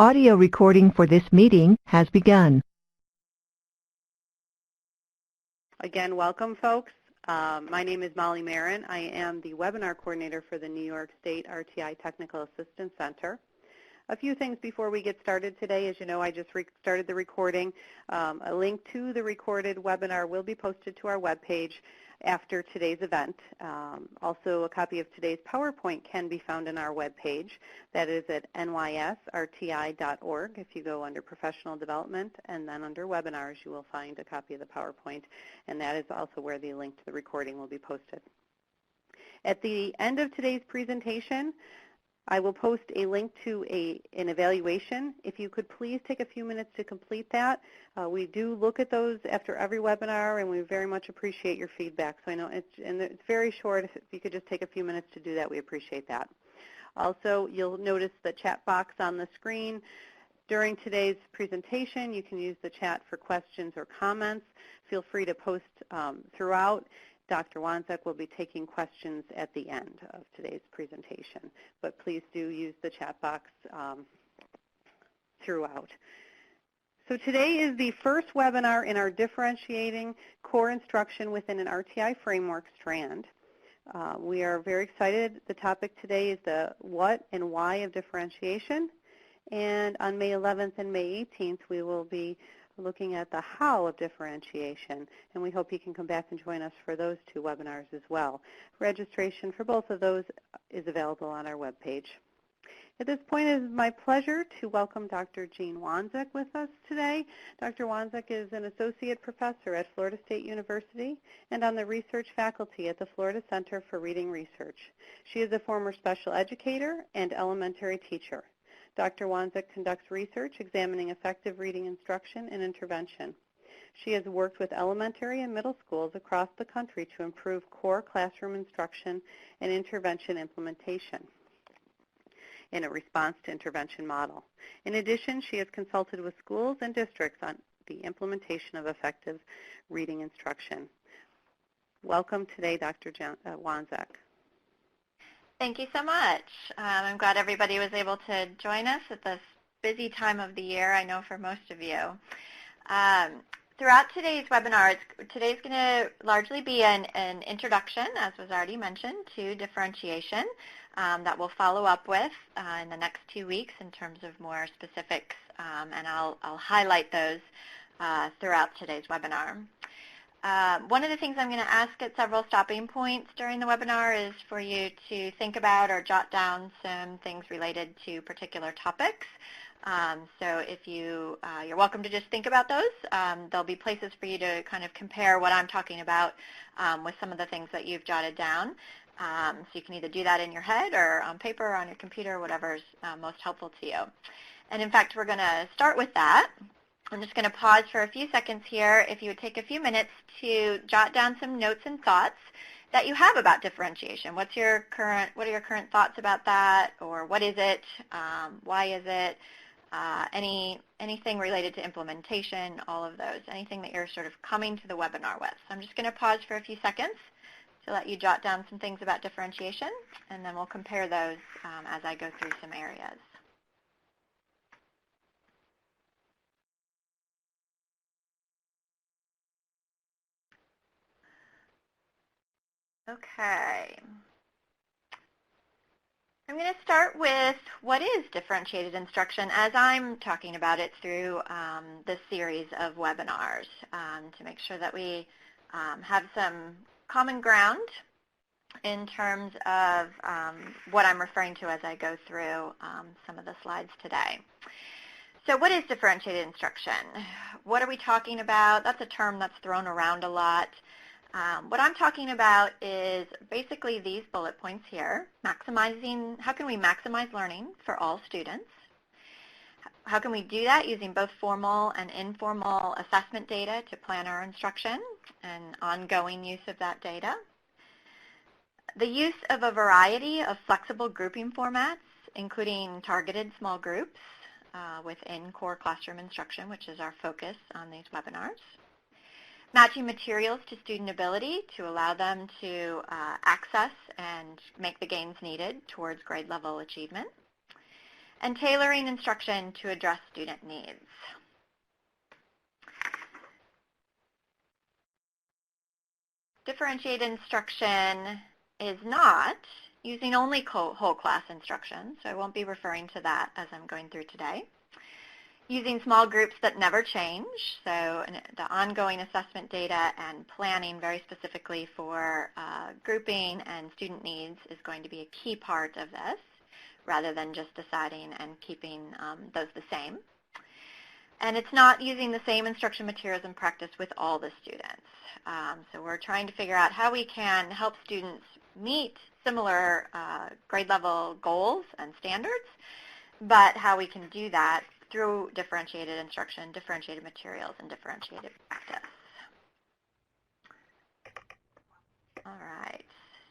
Audio recording for this meeting has begun. Again, welcome folks. My name is Molly Marin. I am the webinar coordinator for the New York State RtI Technical Assistance Center. A few things before we get started today. As you know, I just started the recording. A link to the recorded webinar will be posted to our webpage after today's event. Also, a copy of today's PowerPoint can be found on our webpage. That is at nysrti.org. If you go under Professional Development and then under Webinars, you will find a copy of the PowerPoint, and that is also where the link to the recording will be posted. At the end of today's presentation, I will post a link to an evaluation. If you could please take a few minutes to complete that. We do look at those after every webinar, and we very much appreciate your feedback. So I know it's very short. If you could just take a few minutes to do that, we appreciate that. Also, you'll notice the chat box on the screen. During today's presentation, you can use the chat for questions or comments. Feel free to post throughout. Dr. Wanzek will be taking questions at the end of today's presentation, but please do use the chat box throughout. So today is the first webinar in our Differentiating Core Instruction within an RtI Framework strand. We are very excited. The topic today is the what and why of differentiation, and on May 11th and May 18th we will be looking at the how of differentiation, and we hope you can come back and join us for those two webinars as well. Registration for both of those is available on our webpage. At this point, it is my pleasure to welcome Dr. Jean Wanzek with us today. Dr. Wanzek is an associate professor at Florida State University and on the research faculty at the Florida Center for Reading Research. She is a former special educator and elementary teacher. Dr. Wanzek conducts research examining effective reading instruction and intervention. She has worked with elementary and middle schools across the country to improve core classroom instruction and intervention implementation in a response to intervention model. In addition, she has consulted with schools and districts on the implementation of effective reading instruction. Welcome today, Dr. Wanzek. Thank you so much. I'm glad everybody was able to join us at this busy time of the year, I know for most of you. Throughout today's webinar, today's going to largely be an introduction, as was already mentioned, to differentiation that we'll follow up with in the next 2 weeks in terms of more specifics, and I'll highlight those throughout today's webinar. One of the things I'm going to ask at several stopping points during the webinar is for you to think about or jot down some things related to particular topics. So if you're welcome to just think about those. There'll be places for you to kind of compare what I'm talking about with some of the things that you've jotted down. So you can either do that in your head or on paper or on your computer, whatever's most helpful to you. And in fact, we're going to start with that. I'm just going to pause for a few seconds here. If you would take a few minutes to jot down some notes and thoughts that you have about differentiation. What are your current thoughts about that, or what is it? Why is it? Anything related to implementation, all of those, anything that you're sort of coming to the webinar with. So I'm just going to pause for a few seconds to let you jot down some things about differentiation, and then we'll compare those as I go through some areas. Okay. I'm going to start with what is differentiated instruction as I'm talking about it through this series of webinars to make sure that we have some common ground in terms of what I'm referring to as I go through some of the slides today. So what is differentiated instruction? What are we talking about? That's a term that's thrown around a lot. What I'm talking about is basically these bullet points here, maximizing, how can we maximize learning for all students? How can we do that using both formal and informal assessment data to plan our instruction and ongoing use of that data? The use of a variety of flexible grouping formats, including targeted small groups within core classroom instruction, which is our focus on these webinars. Matching materials to student ability to allow them to access and make the gains needed towards grade level achievement. and tailoring instruction to address student needs. Differentiated instruction is not using only whole class instruction, so I won't be referring to that as I'm going through today. Using small groups that never change, so the ongoing assessment data and planning very specifically for grouping and student needs is going to be a key part of this, rather than just deciding and keeping those the same. And it's not using the same instruction materials in practice with all the students. So we're trying to figure out how we can help students meet similar grade level goals and standards, but how we can do that through differentiated instruction, differentiated materials, and differentiated practice. All right,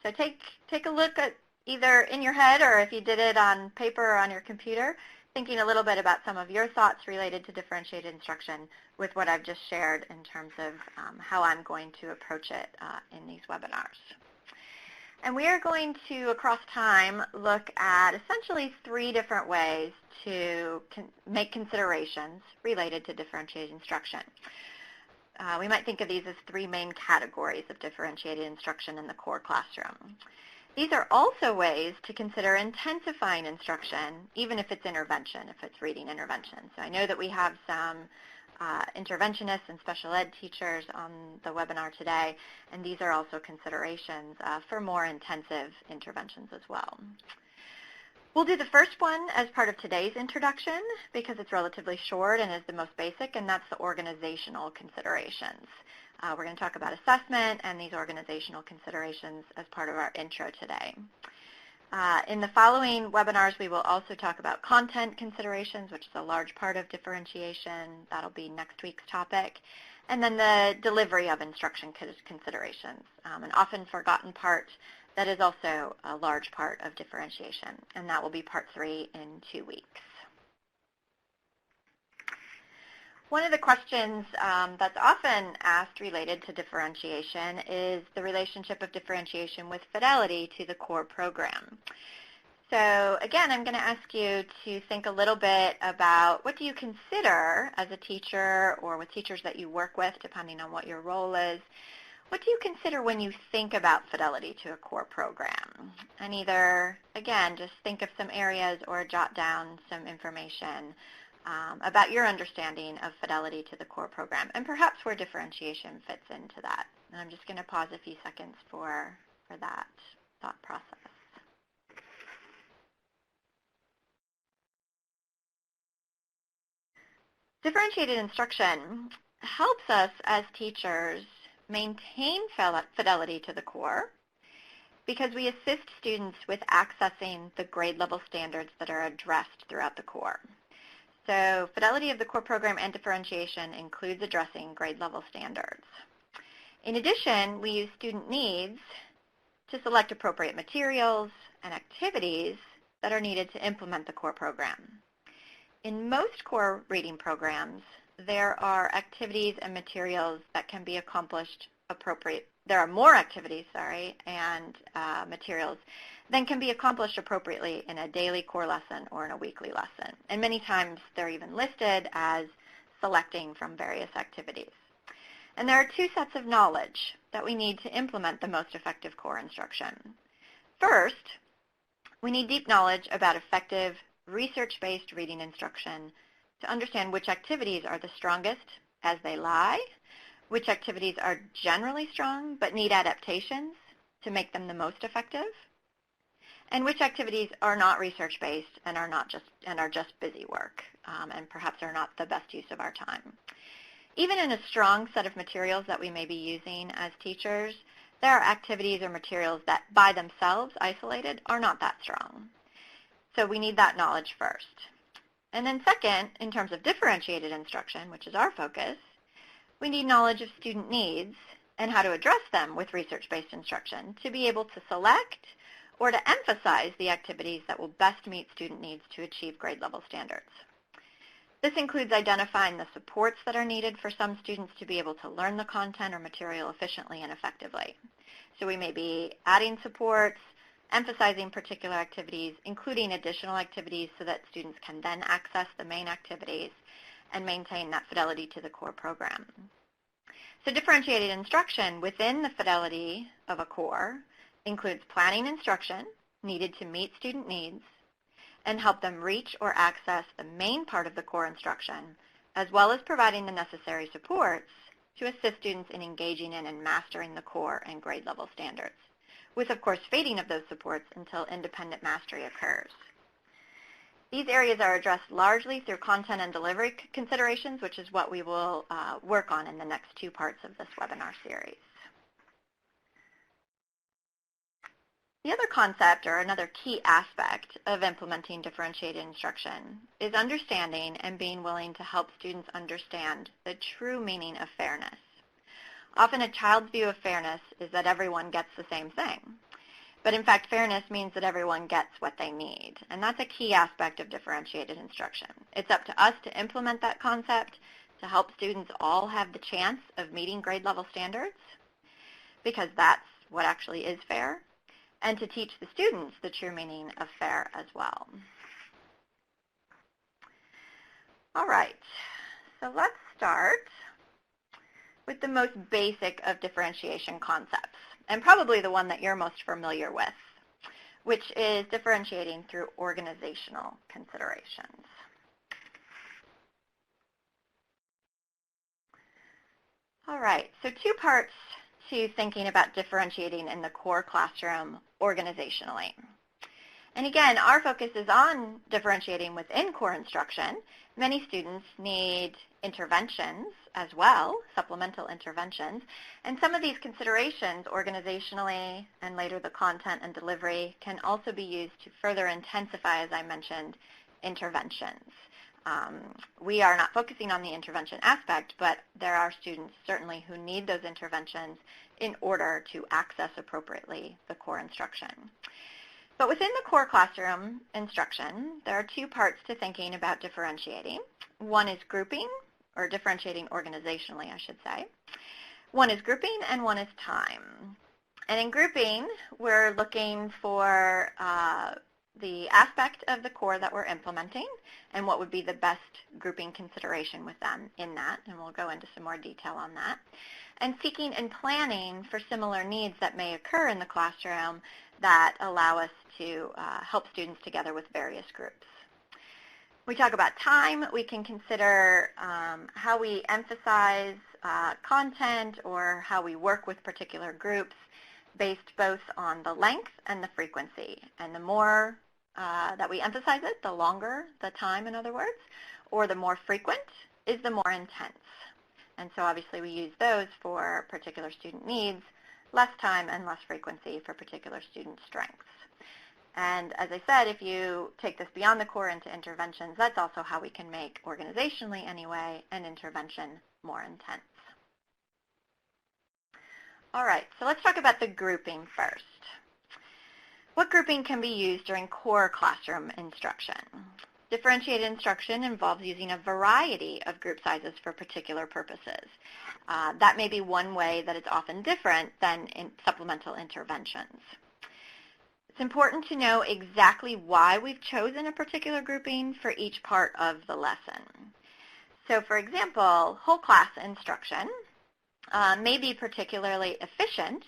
so take a look at either in your head or if you did it on paper or on your computer, thinking a little bit about some of your thoughts related to differentiated instruction with what I've just shared in terms of how I'm going to approach it in these webinars. And we are going to, across time, look at essentially 3 different ways to make considerations related to differentiated instruction. We might think of these as 3 main categories of differentiated instruction in the core classroom. These are also ways to consider intensifying instruction, even if it's intervention, if it's reading intervention. So I know that we have some interventionists and special ed teachers on the webinar today, and these are also considerations for more intensive interventions as well. We'll do the first one as part of today's introduction because it's relatively short and is the most basic, and that's the organizational considerations. We're going to talk about assessment and these organizational considerations as part of our intro today. In the following webinars, we will also talk about content considerations, which is a large part of differentiation. That'll be next week's topic. And then the delivery of instruction considerations, an often forgotten part that is also a large part of differentiation. And that will be part 3 in 2 weeks. One of the questions that's often asked related to differentiation is the relationship of differentiation with fidelity to the core program. So again, I'm going to ask you to think a little bit about what do you consider as a teacher or with teachers that you work with, depending on what your role is, what do you consider when you think about fidelity to a core program? And either, again, just think of some areas or jot down some information about your understanding of fidelity to the core program, and perhaps where differentiation fits into that. And I'm just going to pause a few seconds for that thought process. Differentiated instruction helps us as teachers maintain fidelity to the core because we assist students with accessing the grade level standards that are addressed throughout the core. So fidelity of the core program and differentiation includes addressing grade level standards. In addition, we use student needs to select appropriate materials and activities that are needed to implement the core program. In most core reading programs, there are activities and materials that can be accomplished there are more activities, and materials than can be accomplished appropriately in a daily core lesson or in a weekly lesson. And many times they're even listed as selecting from various activities. And there are 2 sets of knowledge that we need to implement the most effective core instruction. First, we need deep knowledge about effective research-based reading instruction to understand which activities are the strongest as they lie, which activities are generally strong but need adaptations to make them the most effective, and which activities are not research-based and are just busy work, and perhaps are not the best use of our time. Even in a strong set of materials that we may be using as teachers, there are activities or materials that by themselves, isolated, are not that strong. So we need that knowledge first. And then second, in terms of differentiated instruction, which is our focus, we need knowledge of student needs and how to address them with research-based instruction to be able to select or to emphasize the activities that will best meet student needs to achieve grade level standards. This includes identifying the supports that are needed for some students to be able to learn the content or material efficiently and effectively. So we may be adding supports, emphasizing particular activities, including additional activities so that students can then access the main activities and maintain that fidelity to the core program. So differentiated instruction within the fidelity of a core includes planning instruction needed to meet student needs and help them reach or access the main part of the core instruction, as well as providing the necessary supports to assist students in engaging in and mastering the core and grade level standards, with, of course, fading of those supports until independent mastery occurs. These areas are addressed largely through content and delivery considerations, which is what we will work on in the next two parts of this webinar series. The other concept, or another key aspect of implementing differentiated instruction, is understanding and being willing to help students understand the true meaning of fairness. Often a child's view of fairness is that everyone gets the same thing. But in fact, fairness means that everyone gets what they need. And that's a key aspect of differentiated instruction. It's up to us to implement that concept to help students all have the chance of meeting grade level standards, because that's what actually is fair, and to teach the students the true meaning of fair as well. All right, so let's start with the most basic of differentiation concepts, and probably the one that you're most familiar with, which is differentiating through organizational considerations. All right, so two parts to thinking about differentiating in the core classroom organizationally. And again, our focus is on differentiating within core instruction. Many students need interventions as well, supplemental interventions, and some of these considerations organizationally and later the content and delivery can also be used to further intensify, as I mentioned, interventions. We are not focusing on the intervention aspect, but there are students certainly who need those interventions in order to access appropriately the core instruction. But within the core classroom instruction, there are two parts to thinking about differentiating. One is grouping, or differentiating organizationally, I should say. One is grouping and one is time. And in grouping, we're looking for the aspect of the core that we're implementing and what would be the best grouping consideration with them in that, and we'll go into some more detail on that. And seeking and planning for similar needs that may occur in the classroom that allow us to help students together with various groups. When we talk about time, we can consider how we emphasize content or how we work with particular groups based both on the length and the frequency. And the more that we emphasize it, the longer the time, in other words, or the more frequent is the more intense. And so obviously we use those for particular student needs, less time and less frequency for particular student strengths. And as I said, if you take this beyond the core into interventions, that's also how we can make, organizationally anyway, an intervention more intense. All right, so let's talk about the grouping first. What grouping can be used during core classroom instruction? Differentiated instruction involves using a variety of group sizes for particular purposes. That may be one way that it's often different than in supplemental interventions. It's important to know exactly why we've chosen a particular grouping for each part of the lesson. So for example, whole class instruction may be particularly efficient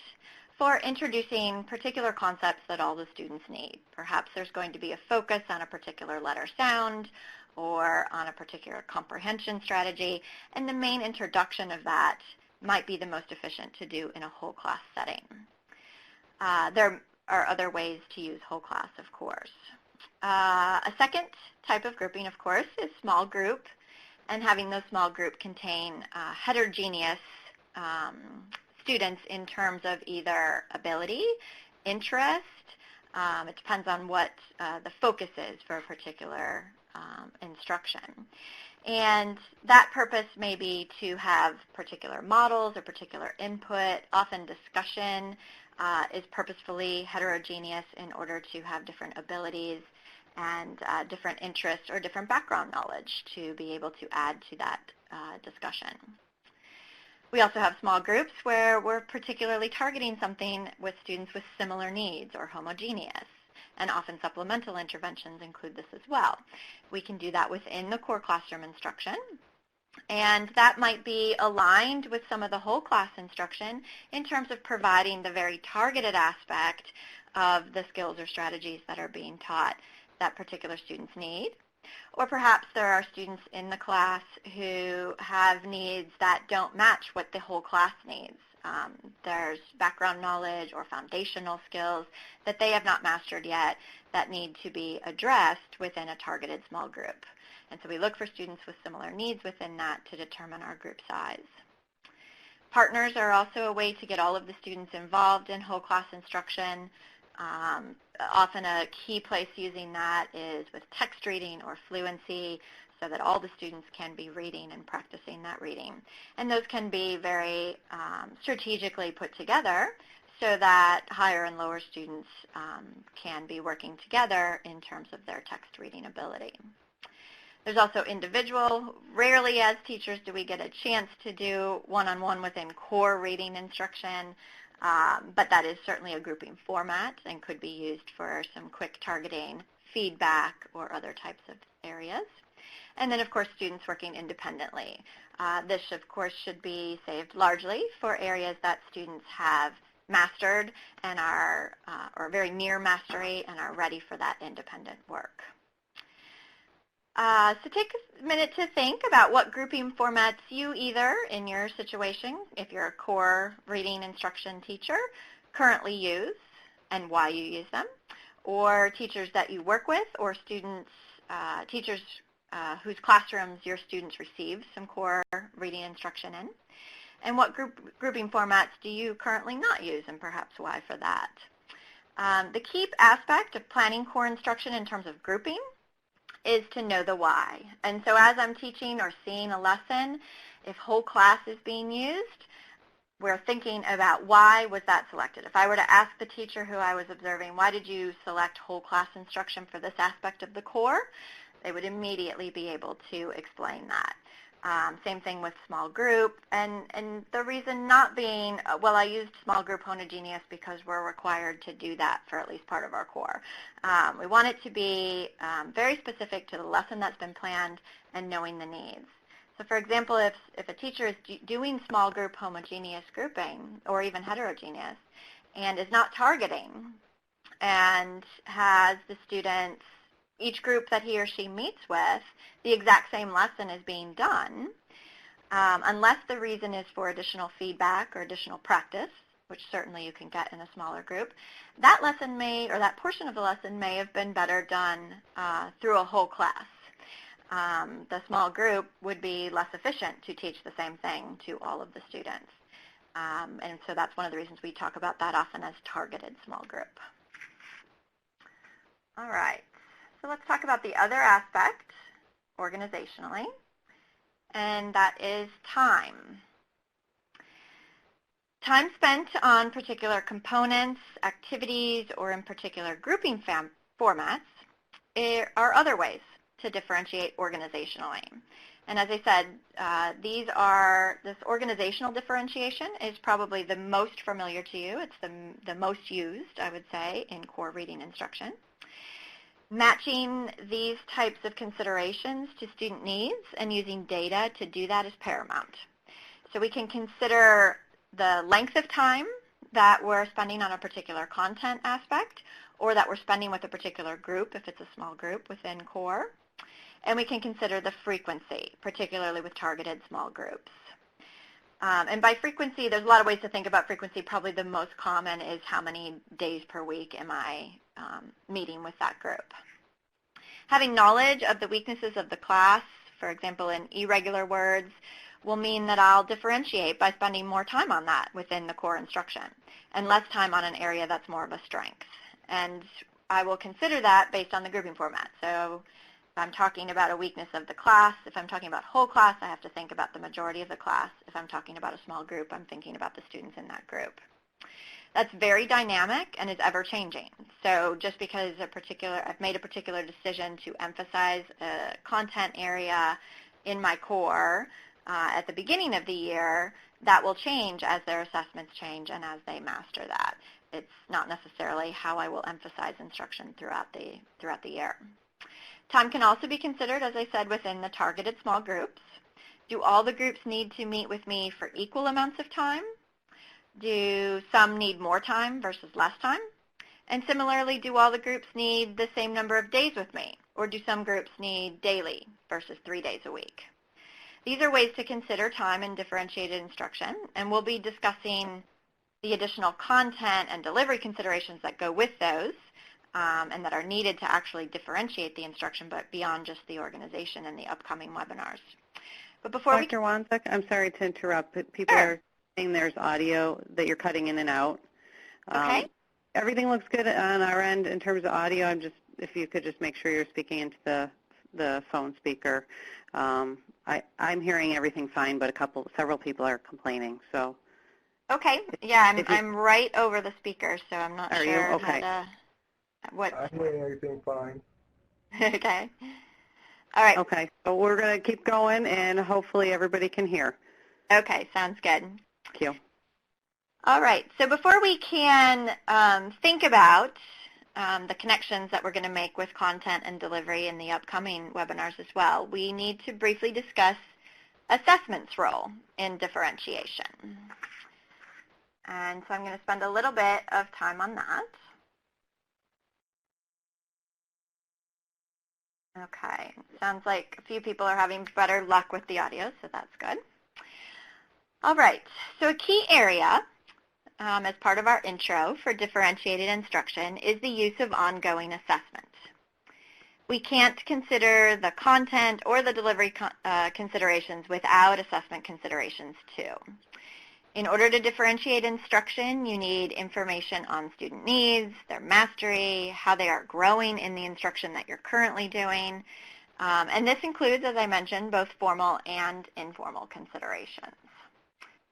for introducing particular concepts that all the students need. Perhaps there's going to be a focus on a particular letter sound or on a particular comprehension strategy, and the main introduction of that might be the most efficient to do in a whole class setting. There are other ways to use whole class, of course. A second type of grouping, of course, is small group, and having those small group contain heterogeneous students in terms of either ability, interest. It depends on what the focus is for a particular instruction. And that purpose may be to have particular models or particular input. Often discussion is purposefully heterogeneous in order to have different abilities and different interests or different background knowledge to be able to add to that discussion. We also have small groups where we're particularly targeting something with students with similar needs or homogeneous, and often supplemental interventions include this as well. We can do that within the core classroom instruction, and that might be aligned with some of the whole class instruction in terms of providing the very targeted aspect of the skills or strategies that are being taught that particular students need. Or perhaps there are students in the class who have needs that don't match what the whole class needs. There's background knowledge or foundational skills that they have not mastered yet that need to be addressed within a targeted small group. And so we look for students with similar needs within that to determine our group size. Partners are also a way to get all of the students involved in whole class instruction. Often a key place using that is with text reading or fluency, so that all the students can be reading and practicing that reading. And those can be very strategically put together so that higher and lower students can be working together in terms of their text reading ability. There's also individual. Rarely as teachers do we get a chance to do one-on-one within core reading instruction, but that is certainly a grouping format and could be used for some quick targeting, feedback, or other types of areas. And then, of course, students working independently. This, of course, should be saved largely for areas that students have mastered and are or very near mastery and are ready for that independent work. So take a minute to think about what grouping formats you either in your situation, if you're a core reading instruction teacher, currently use and why you use them, or teachers that you work with or students, teachers whose classrooms your students receive some core reading instruction in, and what grouping formats do you currently not use and perhaps why for that. The key aspect of planning core instruction in terms of grouping is to know the why. And so as I'm teaching or seeing a lesson, if whole class is being used, we're thinking about why was that selected. If I were to ask the teacher who I was observing, why did you select whole class instruction for this aspect of the core, they would immediately be able to explain that. Same thing with small group, and the reason not being, well, I used small group homogeneous because we're required to do that for at least part of our core. We want it to be very specific to the lesson that's been planned and knowing the needs. So for example, if a teacher is doing small group homogeneous grouping or even heterogeneous and is not targeting and has the students, each group that he or she meets with, the exact same lesson is being done, unless the reason is for additional feedback or additional practice, which certainly you can get in a smaller group, that lesson may, or that portion of the lesson may have been better done through a whole class. The small group would be less efficient to teach the same thing to all of the students. And so that's one of the reasons we talk about that often as targeted small group. All right. So let's talk about the other aspect, organizationally, and that is time. Time spent on particular components, activities, or in particular grouping formats are other ways to differentiate organizationally. And as I said, this organizational differentiation is probably the most familiar to you. It's the most used, I would say, in core reading instruction. Matching these types of considerations to student needs and using data to do that is paramount. So we can consider the length of time that we're spending on a particular content aspect or that we're spending with a particular group if it's a small group within core. And we can consider the frequency, particularly with targeted small groups. And by frequency, there's a lot of ways to think about frequency. Probably the most common is how many days per week am I meeting with that group. Having knowledge of the weaknesses of the class, for example, in irregular words, will mean that I'll differentiate by spending more time on that within the core instruction and less time on an area that's more of a strength. And I will consider that based on the grouping format. So if I'm talking about a weakness of the class, if I'm talking about whole class, I have to think about the majority of the class. If I'm talking about a small group, I'm thinking about the students in that group. That's very dynamic and is ever-changing. So just because I've made a particular decision to emphasize a content area in my core, at the beginning of the year, that will change as their assessments change and as they master that. It's not necessarily how I will emphasize instruction throughout the year. Time can also be considered, as I said, within the targeted small groups. Do all the groups need to meet with me for equal amounts of time? Do some need more time versus less time? And similarly, do all the groups need the same number of days with me? Or do some groups need daily versus 3 days a week? These are ways to consider time in differentiated instruction, and we'll be discussing the additional content and delivery considerations that go with those and that are needed to actually differentiate the instruction, but beyond just the organization in the upcoming webinars. But before Dr. Wanzek, I'm sorry to interrupt, but people Sure. are saying there's audio that you're cutting in and out. Okay. Everything looks good on our end in terms of audio. If you could just make sure you're speaking into the phone speaker. I'm hearing everything fine, but several people are complaining. So. Okay. Yeah, I'm right over the speaker, so I'm not Are sure you? Okay. how to. What? I'm hearing everything fine. Okay. All right. Okay. So we're going to keep going, and hopefully everybody can hear. Okay. Sounds good. Thank you. All right. So before we can think about the connections that we're going to make with content and delivery in the upcoming webinars as well, we need to briefly discuss assessment's role in differentiation. And so I'm going to spend a little bit of time on that. Okay, sounds like a few people are having better luck with the audio, so that's good. All right, so a key area as part of our intro for differentiated instruction is the use of ongoing assessment. We can't consider the content or the delivery considerations without assessment considerations too. In order to differentiate instruction, you need information on student needs, their mastery, how they are growing in the instruction that you're currently doing. And this includes, as I mentioned, both formal and informal considerations.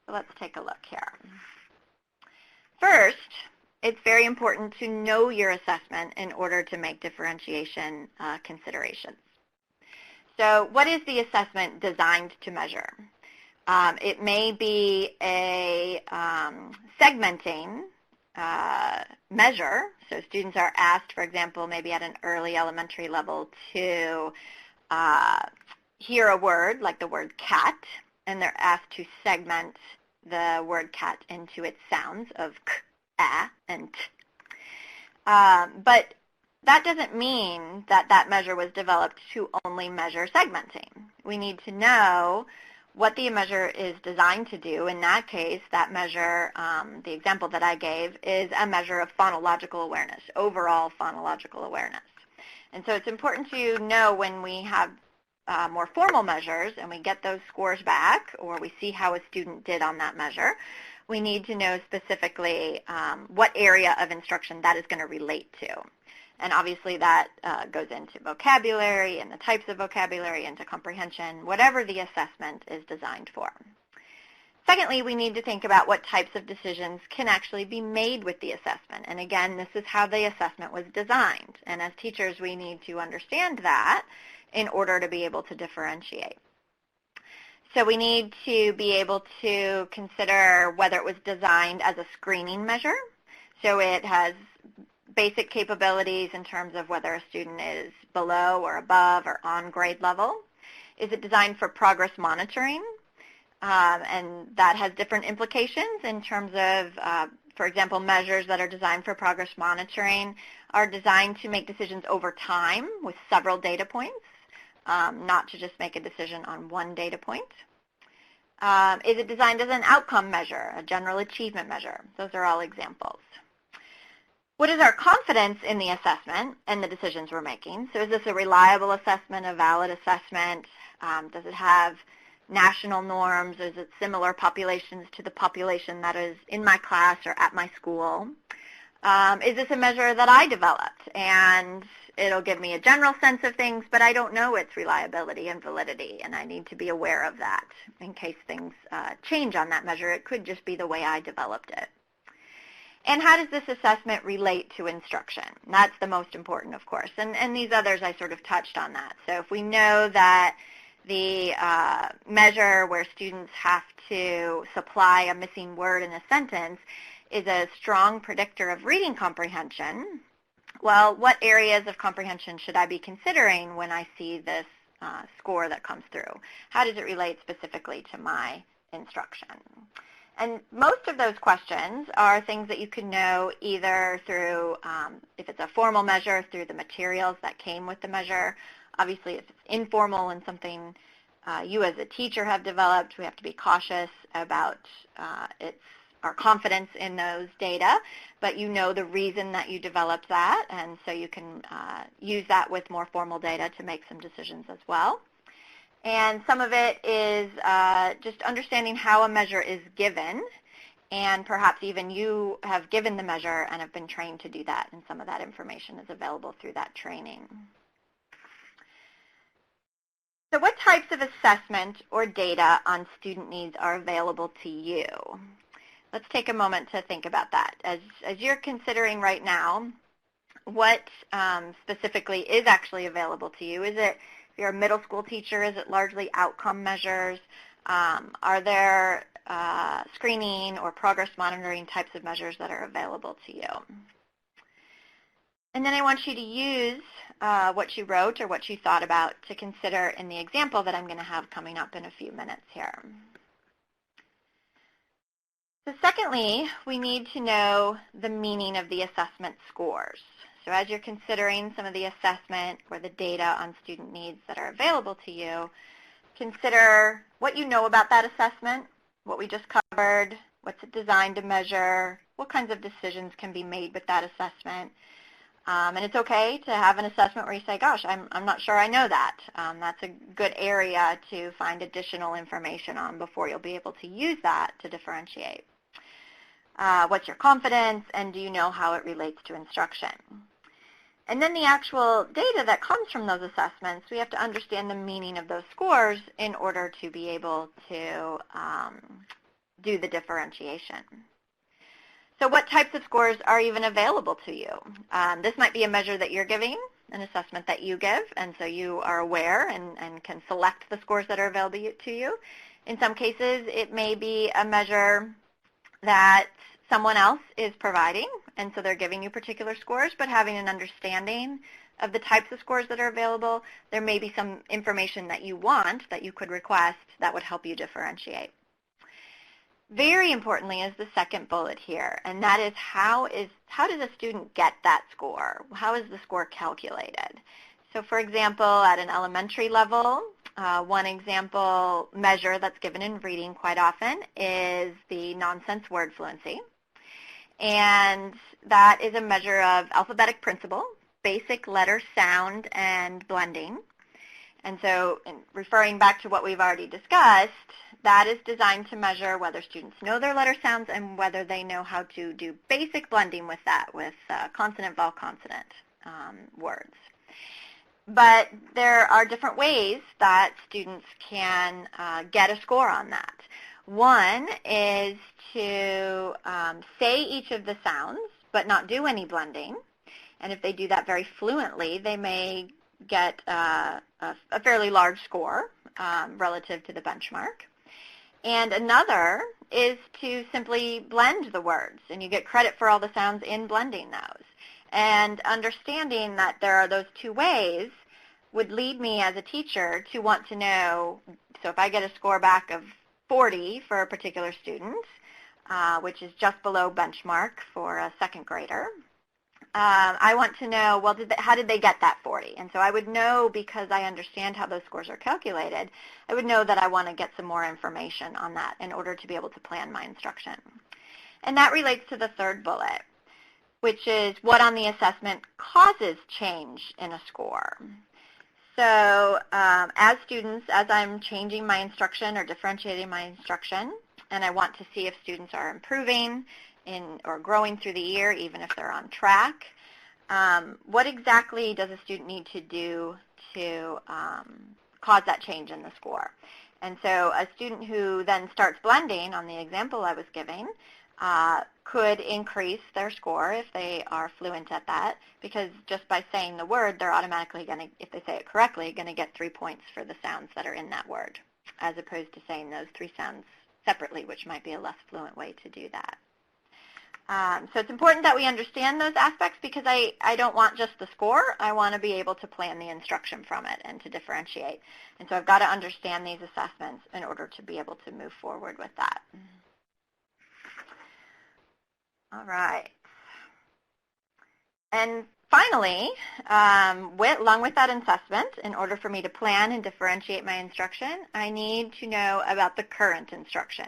So let's take a look here. First, it's very important to know your assessment in order to make differentiation considerations. So what is the assessment designed to measure? It may be a segmenting measure. So students are asked, for example, maybe at an early elementary level to hear a word like the word cat, and they're asked to segment the word cat into its sounds of k, a, and t. But that doesn't mean that that measure was developed to only measure segmenting. We need to know what the measure is designed to do. In that case, that measure, the example that I gave, is a measure of phonological awareness, overall phonological awareness. And so it's important to know when we have more formal measures and we get those scores back, or we see how a student did on that measure, we need to know specifically what area of instruction that is going to relate to. And obviously that goes into vocabulary and the types of vocabulary, into comprehension, whatever the assessment is designed for. Secondly, we need to think about what types of decisions can actually be made with the assessment. And again, this is how the assessment was designed. And as teachers, we need to understand that in order to be able to differentiate. So we need to be able to consider whether it was designed as a screening measure. So it has basic capabilities in terms of whether a student is below or above or on grade level. Is it designed for progress monitoring? And that has different implications in terms of, for example, measures that are designed for progress monitoring are designed to make decisions over time with several data points, not to just make a decision on one data point. Is it designed as an outcome measure, a general achievement measure? Those are all examples. What is our confidence in the assessment and the decisions we're making? So is this a reliable assessment, a valid assessment? Does it have national norms? Is it similar populations to the population that is in my class or at my school? Is this a measure that I developed? And it'll give me a general sense of things, but I don't know its reliability and validity, and I need to be aware of that in case things change on that measure. It could just be the way I developed it. And how does this assessment relate to instruction? That's the most important, of course. And these others, I sort of touched on that. So if we know that the measure where students have to supply a missing word in a sentence is a strong predictor of reading comprehension, well, what areas of comprehension should I be considering when I see this score that comes through? How does it relate specifically to my instruction? And most of those questions are things that you can know either through, if it's a formal measure, through the materials that came with the measure. Obviously, if it's informal and something you as a teacher have developed, we have to be cautious about our confidence in those data, but you know the reason that you developed that, and so you can use that with more formal data to make some decisions as well. And some of it is just understanding how a measure is given, and perhaps even you have given the measure and have been trained to do that, and some of that information is available through that training. So what types of assessment or data on student needs are available to you? Let's take a moment to think about that. As you're considering right now, what specifically is actually available to you? Is it, if you're a middle school teacher, is it largely outcome measures? Are there screening or progress monitoring types of measures that are available to you? And then I want you to use what you wrote or what you thought about to consider in the example that I'm going to have coming up in a few minutes here. So secondly, we need to know the meaning of the assessment scores. So as you're considering some of the assessment or the data on student needs that are available to you, consider what you know about that assessment, what we just covered, what's it designed to measure, what kinds of decisions can be made with that assessment. And it's okay to have an assessment where you say, gosh, I'm not sure I know that. That's a good area to find additional information on before you'll be able to use that to differentiate. What's your confidence, and do you know how it relates to instruction? And then the actual data that comes from those assessments, we have to understand the meaning of those scores in order to be able to do the differentiation. So what types of scores are even available to you? This might be a measure that you're giving, an assessment that you give, and so you are aware and can select the scores that are available to you. In some cases, it may be a measure that someone else is providing, and so they're giving you particular scores, but having an understanding of the types of scores that are available, there may be some information that you want that you could request that would help you differentiate. Very importantly is the second bullet here, and that is how does a student get that score? How is the score calculated? So for example, at an elementary level, one example measure that's given in reading quite often is the nonsense word fluency. And that is a measure of alphabetic principle, basic letter sound, and blending. And so referring back to what we've already discussed, that is designed to measure whether students know their letter sounds and whether they know how to do basic blending with that, with consonant, vowel, consonant words. But there are different ways that students can get a score on that. One is to say each of the sounds but not do any blending. And if they do that very fluently, they may get a fairly large score relative to the benchmark. And another is to simply blend the words, and you get credit for all the sounds in blending those. And understanding that there are those two ways would lead me as a teacher to want to know, so if I get a score back of 40 for a particular student, which is just below benchmark for a second grader, I want to know, well, how did they get that 40? And so I would know, because I understand how those scores are calculated, I would know that I want to get some more information on that in order to be able to plan my instruction. And that relates to the third bullet, which is what on the assessment causes change in a score. So as students, as I'm changing my instruction or differentiating my instruction, and I want to see if students are improving or growing through the year, even if they're on track, what exactly does a student need to do to cause that change in the score? And so a student who then starts blending, on the example I was giving, could increase their score if they are fluent at that, because just by saying the word, they're automatically going to, if they say it correctly, going to get 3 points for the sounds that are in that word, as opposed to saying those 3 sounds separately, which might be a less fluent way to do that. So it's important that we understand those aspects, because I don't want just the score. I want to be able to plan the instruction from it and to differentiate. And so I've got to understand these assessments in order to be able to move forward with that. All right. And finally, along with that assessment, in order for me to plan and differentiate my instruction, I need to know about the current instruction.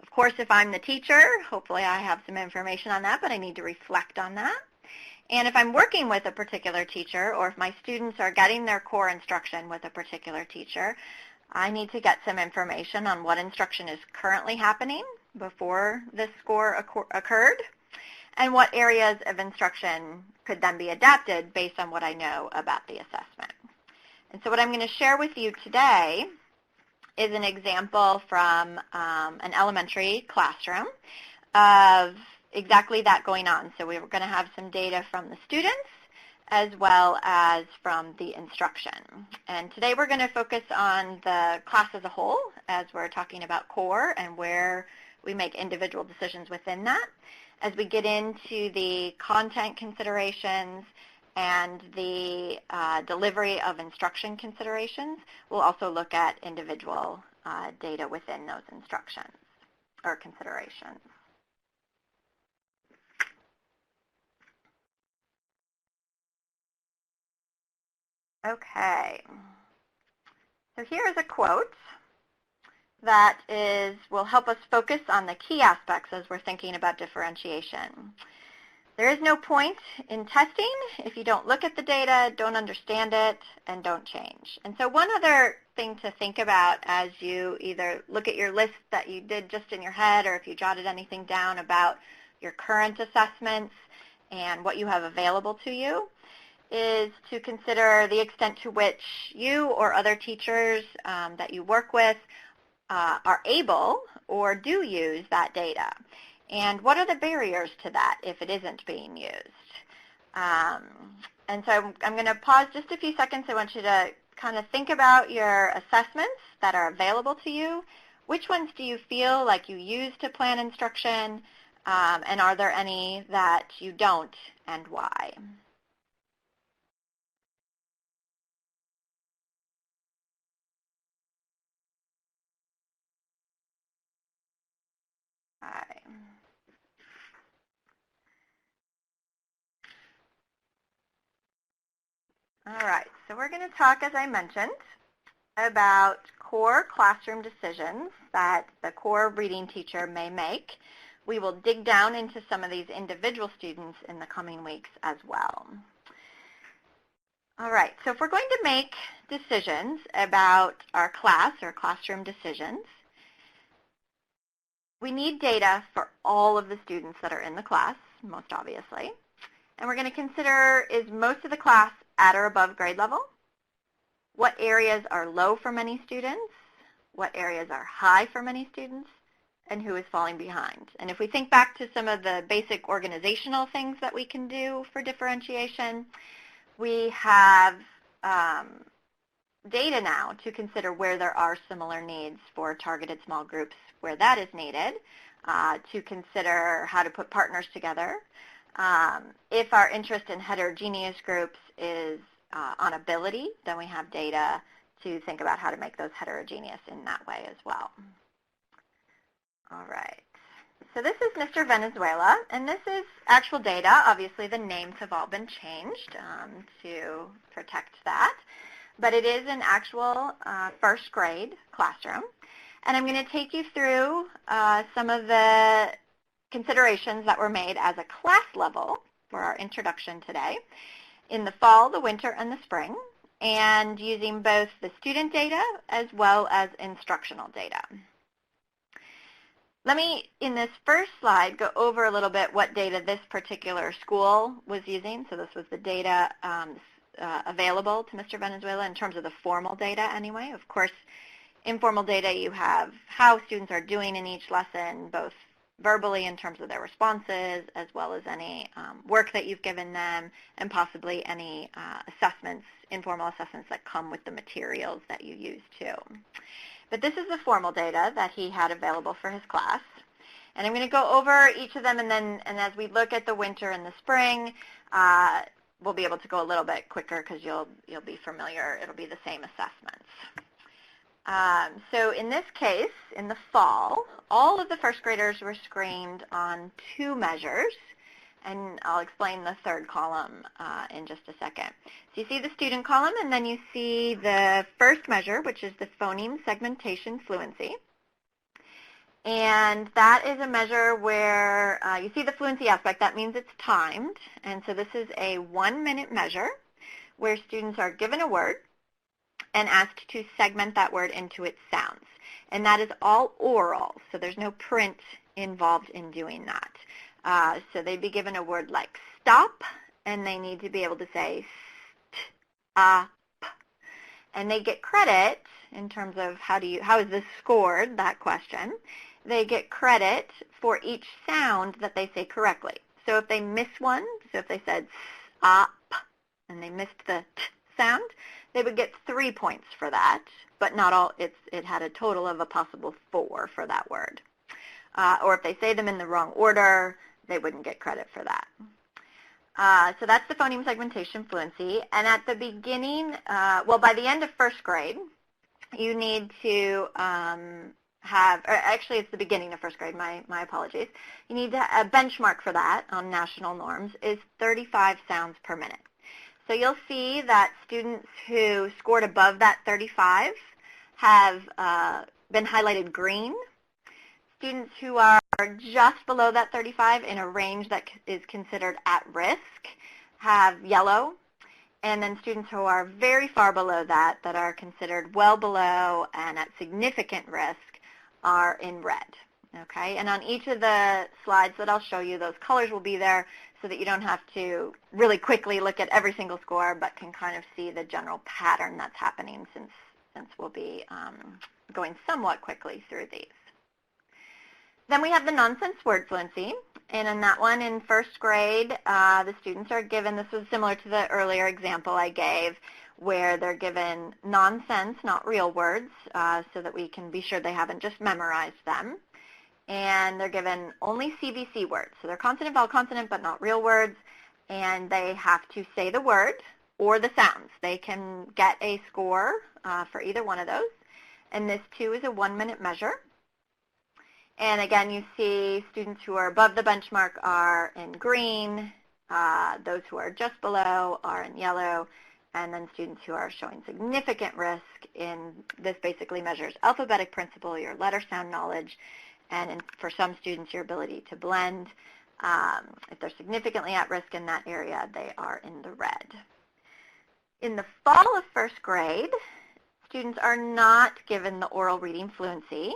Of course, if I'm the teacher, hopefully I have some information on that, but I need to reflect on that. And if I'm working with a particular teacher, or if my students are getting their core instruction with a particular teacher, I need to get some information on what instruction is currently happening before this score occurred, and what areas of instruction could then be adapted based on what I know about the assessment. And so what I'm going to share with you today is an example from an elementary classroom of exactly that going on. So we're going to have some data from the students as well as from the instruction. And today we're going to focus on the class as a whole, as we're talking about core and where we make individual decisions within that. As we get into the content considerations and the delivery of instruction considerations, we'll also look at individual data within those instructions or considerations. Okay, so here is a quote that will help us focus on the key aspects as we're thinking about differentiation. There is no point in testing if you don't look at the data, don't understand it, and don't change. And so one other thing to think about as you either look at your list that you did just in your head, or if you jotted anything down about your current assessments and what you have available to you, is to consider the extent to which you or other teachers that you work with are able or do use that data. And what are the barriers to that if it isn't being used? And so I'm going to pause just a few seconds. I want you to kind of think about your assessments that are available to you. Which ones do you feel like you use to plan instruction? And are there any that you don't, and why? Okay. All right, so we're going to talk, as I mentioned, about core classroom decisions that the core reading teacher may make. We will dig down into some of these individual students in the coming weeks as well. All right, so if we're going to make decisions about our class or classroom decisions, we need data for all of the students that are in the class, most obviously. And we're going to consider, is most of the class at or above grade level? What areas are low for many students? What areas are high for many students? And who is falling behind? And if we think back to some of the basic organizational things that we can do for differentiation, we have data now to consider where there are similar needs for targeted small groups where that is needed, to consider how to put partners together. If our interest in heterogeneous groups is on ability, then we have data to think about how to make those heterogeneous in that way as well. All right. So this is Mr. Venezuela, and this is actual data. Obviously, the names have all been changed to protect that. But it is an actual first grade classroom. And I'm going to take you through some of the considerations that were made as a class level for our introduction today in the fall, the winter, and the spring, and using both the student data as well as instructional data. Let me, in this first slide, go over a little bit what data this particular school was using. So this was the data available to Mr. Venezuela in terms of the formal data anyway. Of course, informal data, you have how students are doing in each lesson, both verbally in terms of their responses, as well as any work that you've given them, and possibly any assessments, informal assessments that come with the materials that you use too. But this is the formal data that he had available for his class. And I'm going to go over each of them, and as we look at the winter and the spring, we'll be able to go a little bit quicker because you'll be familiar. It'll be the same assessments. So in this case, in the fall, all of the first graders were screened on 2 measures, and I'll explain the third column in just a second. So you see the student column, and then you see the first measure, which is the phoneme segmentation fluency. And that is a measure where you see the fluency aspect. That means it's timed. And so this is a 1-minute measure where students are given a word and asked to segment that word into its sounds. And that is all oral, so there's no print involved in doing that. So they'd be given a word like stop, and they need to be able to say st-up. And they get credit in terms of how is this scored, that question. They get credit for each sound that they say correctly. So if they miss one, so if they said up and they missed the t sound, they would get 3 points for that, but not all. It had a total of a possible 4 for that word. Or if they say them in the wrong order, they wouldn't get credit for that. So that's the phoneme segmentation fluency. And at the beginning, by the end of first grade, you need to actually it's the beginning of first grade, my apologies. You need to, a benchmark for that on national norms is 35 sounds per minute. So you'll see that students who scored above that 35 have been highlighted green. Students who are just below that 35 in a range that is considered at risk have yellow. And then students who are very far below that are considered well below and at significant risk, are in red. Okay, and on each of the slides that I'll show you, those colors will be there so that you don't have to really quickly look at every single score, but can kind of see the general pattern that's happening since we'll be going somewhat quickly through these. Then we have the nonsense word fluency, and in that one, in first grade, the students are given, this was similar to the earlier example I gave, where they're given nonsense, not real words, so that we can be sure they haven't just memorized them. And they're given only CVC words. So they're consonant, vowel, consonant, but not real words. And they have to say the word or the sounds. They can get a score for either one of those. And this, too, is a 1-minute measure. And again, you see students who are above the benchmark are in green. Those who are just below are in yellow. And then students who are showing significant risk in this basically measures alphabetic principle, your letter sound knowledge, and for some students, your ability to blend. If they're significantly at risk in that area, they are in the red. In the fall of first grade, students are not given the oral reading fluency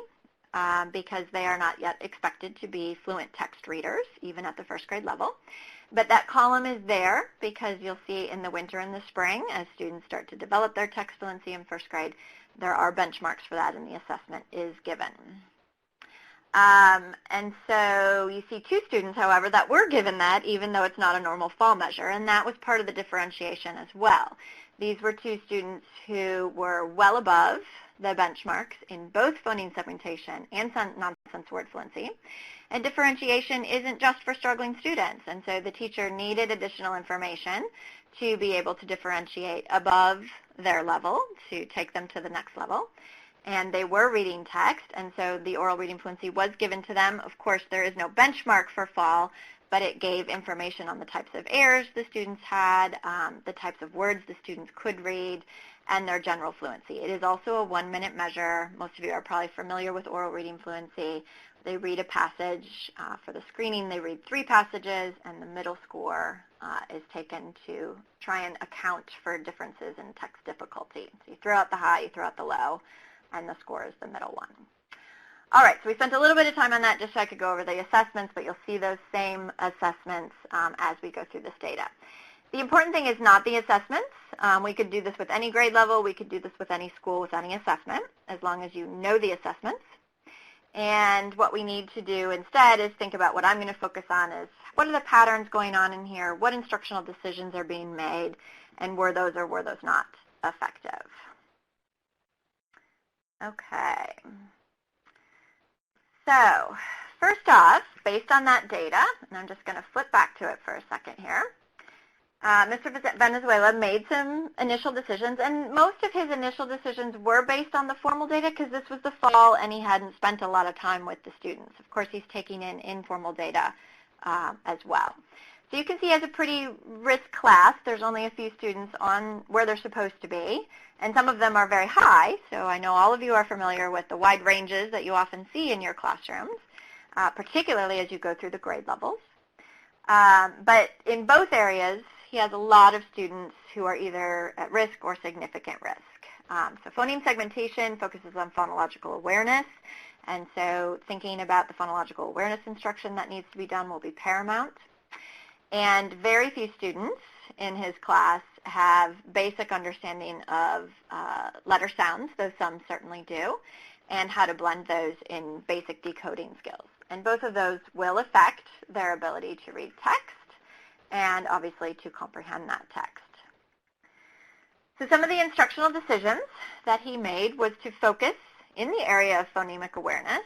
because they are not yet expected to be fluent text readers, even at the first grade level. But that column is there because you'll see in the winter and the spring, as students start to develop their text fluency in first grade, there are benchmarks for that and the assessment is given. And so you see 2 students, however, that were given that even though it's not a normal fall measure, and that was part of the differentiation as well. These were 2 students who were well above the benchmarks in both phoneme segmentation and nonsense word fluency. And differentiation isn't just for struggling students, and so the teacher needed additional information to be able to differentiate above their level to take them to the next level. And they were reading text, and so the oral reading fluency was given to them. Of course, there is no benchmark for fall, but it gave information on the types of errors the students had, the types of words the students could read, and their general fluency. It is also a 1-minute measure. Most of you are probably familiar with oral reading fluency. They read a passage. For the screening, they read 3 passages, and the middle score is taken to try and account for differences in text difficulty. So you throw out the high, you throw out the low, and the score is the middle one. All right, so we spent a little bit of time on that just so I could go over the assessments, but you'll see those same assessments as we go through this data. The important thing is not the assessments. We could do this with any grade level. We could do this with any school with any assessment, as long as you know the assessments. And what we need to do instead is think about what I'm going to focus on is what are the patterns going on in here, what instructional decisions are being made, and were those or were those not effective. Okay. So first off, based on that data, and I'm just going to flip back to it for a second here, Mr. Venezuela made some initial decisions, and most of his initial decisions were based on the formal data because this was the fall and he hadn't spent a lot of time with the students. Of course, he's taking in informal data as well. So you can see as a pretty risk class, there's only a few students on where they're supposed to be, and some of them are very high. So I know all of you are familiar with the wide ranges that you often see in your classrooms, particularly as you go through the grade levels. But in both areas, he has a lot of students who are either at risk or significant risk. So phoneme segmentation focuses on phonological awareness, and so thinking about the phonological awareness instruction that needs to be done will be paramount. And very few students in his class have basic understanding of letter sounds, though some certainly do, and how to blend those in basic decoding skills. And both of those will affect their ability to read text and obviously to comprehend that text. So some of the instructional decisions that he made was to focus in the area of phonemic awareness.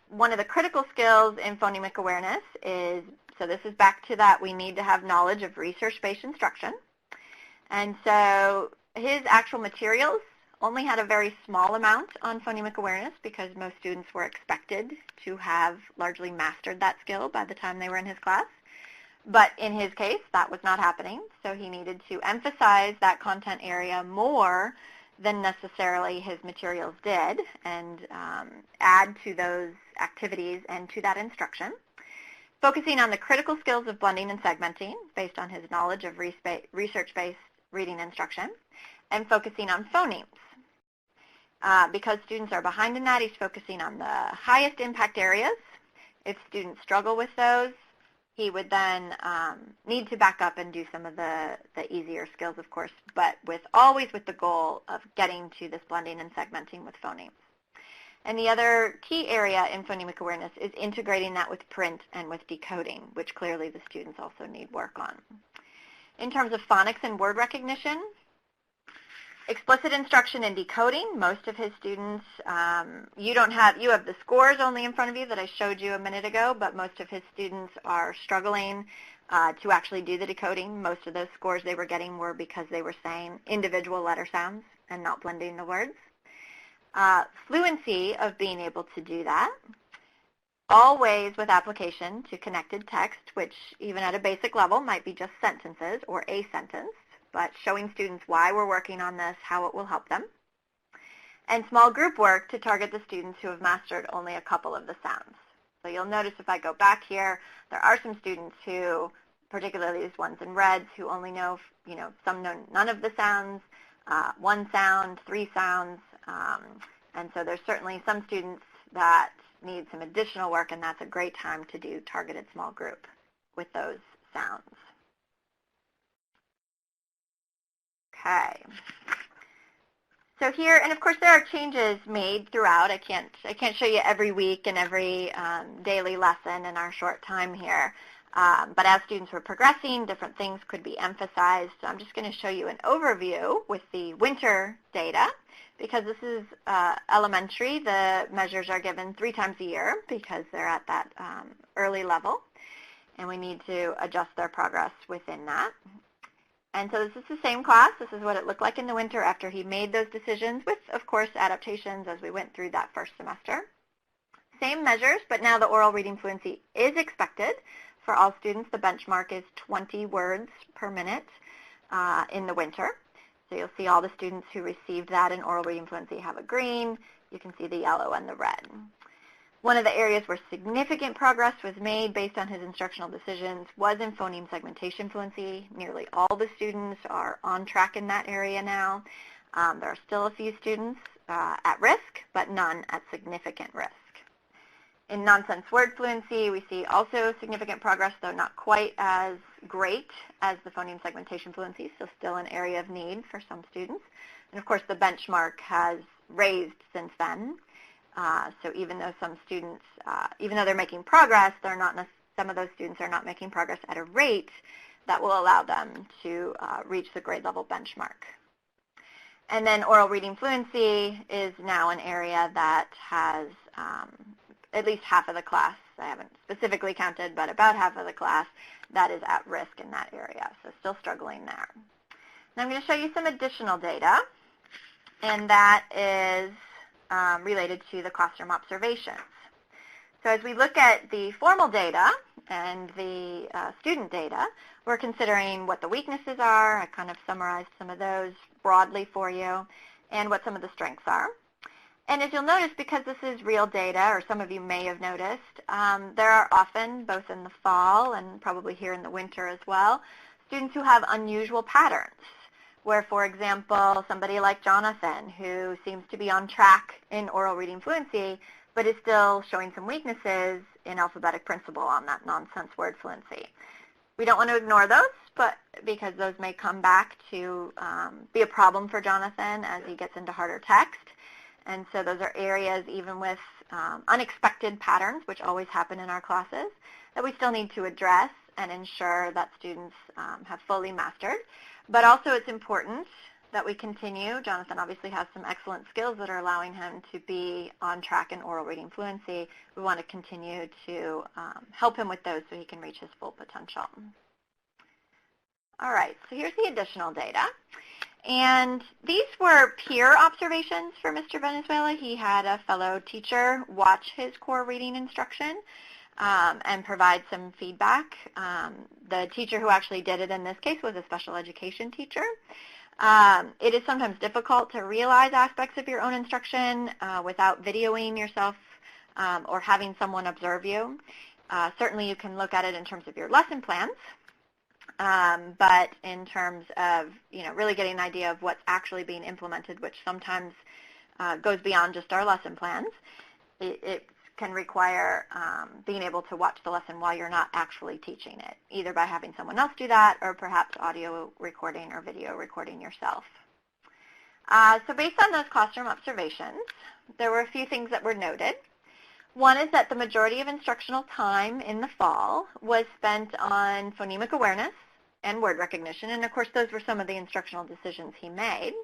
One of the critical skills in phonemic awareness is, so this is back to that we need to have knowledge of research-based instruction. And so his actual materials only had a very small amount on phonemic awareness because most students were expected to have largely mastered that skill by the time they were in his class. But in his case, that was not happening, so he needed to emphasize that content area more than necessarily his materials did and add to those activities and to that instruction, focusing on the critical skills of blending and segmenting based on his knowledge of research-based reading instruction, and focusing on phonemes. Because students are behind in that, he's focusing on the highest impact areas. If students struggle with those, he would then need to back up and do some of the easier skills, of course, but always with the goal of getting to this blending and segmenting with phonemes. And the other key area in phonemic awareness is integrating that with print and with decoding, which clearly the students also need work on. In terms of phonics and word recognition, explicit instruction and decoding, most of his students, you have the scores only in front of you that I showed you a minute ago, but most of his students are struggling to actually do the decoding. Most of those scores they were getting were because they were saying individual letter sounds and not blending the words. Fluency of being able to do that, always with application to connected text, which even at a basic level might be just sentences or a sentence, but showing students why we're working on this, how it will help them. And small group work to target the students who have mastered only a couple of the sounds. So you'll notice if I go back here, there are some students who, particularly these ones in reds, who only know, some know none of the sounds, one sound, three sounds, and so there's certainly some students that need some additional work, and that's a great time to do targeted small group with those sounds. Okay. So here, and of course there are changes made throughout. I can't show you every week and every daily lesson in our short time here. But as students were progressing, different things could be emphasized. So I'm just going to show you an overview with the winter data. Because this is elementary, the measures are given 3 times a year because they're at that early level. And we need to adjust their progress within that. And so this is the same class. This is what it looked like in the winter after he made those decisions with, of course, adaptations as we went through that first semester. Same measures, but now the oral reading fluency is expected. For all students, the benchmark is 20 words per minute in the winter. So you'll see all the students who received that in oral reading fluency have a green. You can see the yellow and the red. One of the areas where significant progress was made based on his instructional decisions was in phoneme segmentation fluency. Nearly all the students are on track in that area now. There are still a few students at risk, but none at significant risk. In nonsense word fluency, we see also significant progress, though not quite as great as the phoneme segmentation fluency, so still an area of need for some students. And of course, the benchmark has raised since then. So even though some students, even though they're making progress, some of those students are not making progress at a rate that will allow them to reach the grade level benchmark. And then oral reading fluency is now an area that has at least half of the class, I haven't specifically counted, but about half of the class that is at risk in that area, so still struggling there. Now I'm going to show you some additional data, and that is related to the classroom observations. So as we look at the formal data and the student data, we're considering what the weaknesses are. I kind of summarized some of those broadly for you, and what some of the strengths are. And as you'll notice, because this is real data, or some of you may have noticed, there are often, both in the fall and probably here in the winter as well, students who have unusual patterns, where, for example, somebody like Jonathan, who seems to be on track in oral reading fluency, but is still showing some weaknesses in alphabetic principle on that nonsense word fluency. We don't want to ignore those, but because those may come back to be a problem for Jonathan as he gets into harder text. And so those are areas, even with unexpected patterns, which always happen in our classes, that we still need to address and ensure that students have fully mastered. But also it's important that we continue. Jonathan obviously has some excellent skills that are allowing him to be on track in oral reading fluency. We want to continue to help him with those so he can reach his full potential. All right, so here's the additional data. And these were peer observations for Mr. Venezuela. He had a fellow teacher watch his core reading instruction and provide some feedback. The teacher who actually did it in this case was a special education teacher. It is sometimes difficult to realize aspects of your own instruction without videoing yourself or having someone observe you. Certainly you can look at it in terms of your lesson plans, but in terms of really getting an idea of what's actually being implemented, which sometimes goes beyond just our lesson plans, it can require being able to watch the lesson while you're not actually teaching it, either by having someone else do that or perhaps audio recording or video recording yourself. So based on those classroom observations, there were a few things that were noted. One is that the majority of instructional time in the fall was spent on phonemic awareness and word recognition, and of course those were some of the instructional decisions he made.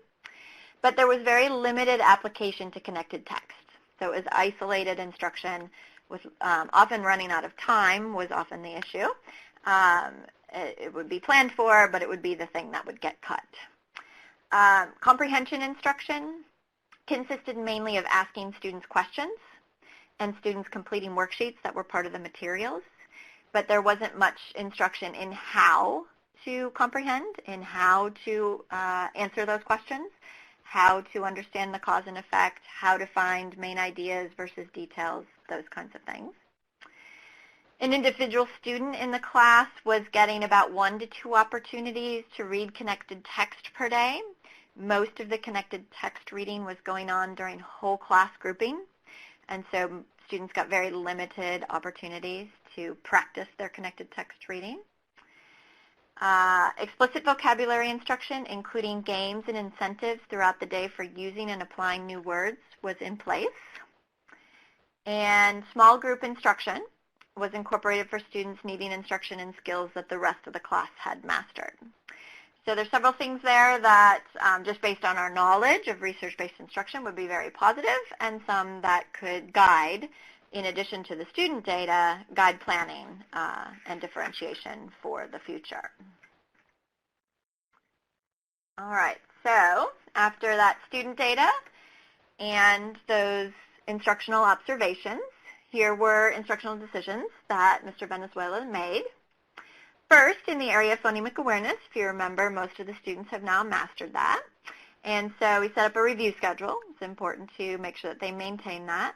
But there was very limited application to connected text. So it was isolated instruction, with often running out of time was often the issue. It would be planned for, but it would be the thing that would get cut. Comprehension instruction consisted mainly of asking students questions and students completing worksheets that were part of the materials, but there wasn't much instruction in how to comprehend, in how to answer those questions, how to understand the cause and effect, how to find main ideas versus details, those kinds of things. An individual student in the class was getting about 1 to 2 opportunities to read connected text per day. Most of the connected text reading was going on during whole class grouping, and so students got very limited opportunities to practice their connected text reading. Explicit vocabulary instruction, including games and incentives throughout the day for using and applying new words, was in place. And small group instruction was incorporated for students needing instruction in skills that the rest of the class had mastered. So there's several things there that, just based on our knowledge of research-based instruction, would be very positive, and some that could guide, in addition to the student data, guide planning and differentiation for the future. All right, so after that student data and those instructional observations, here were instructional decisions that Mr. Venezuela made. First, in the area of phonemic awareness, if you remember, most of the students have now mastered that. And so we set up a review schedule. It's important to make sure that they maintain that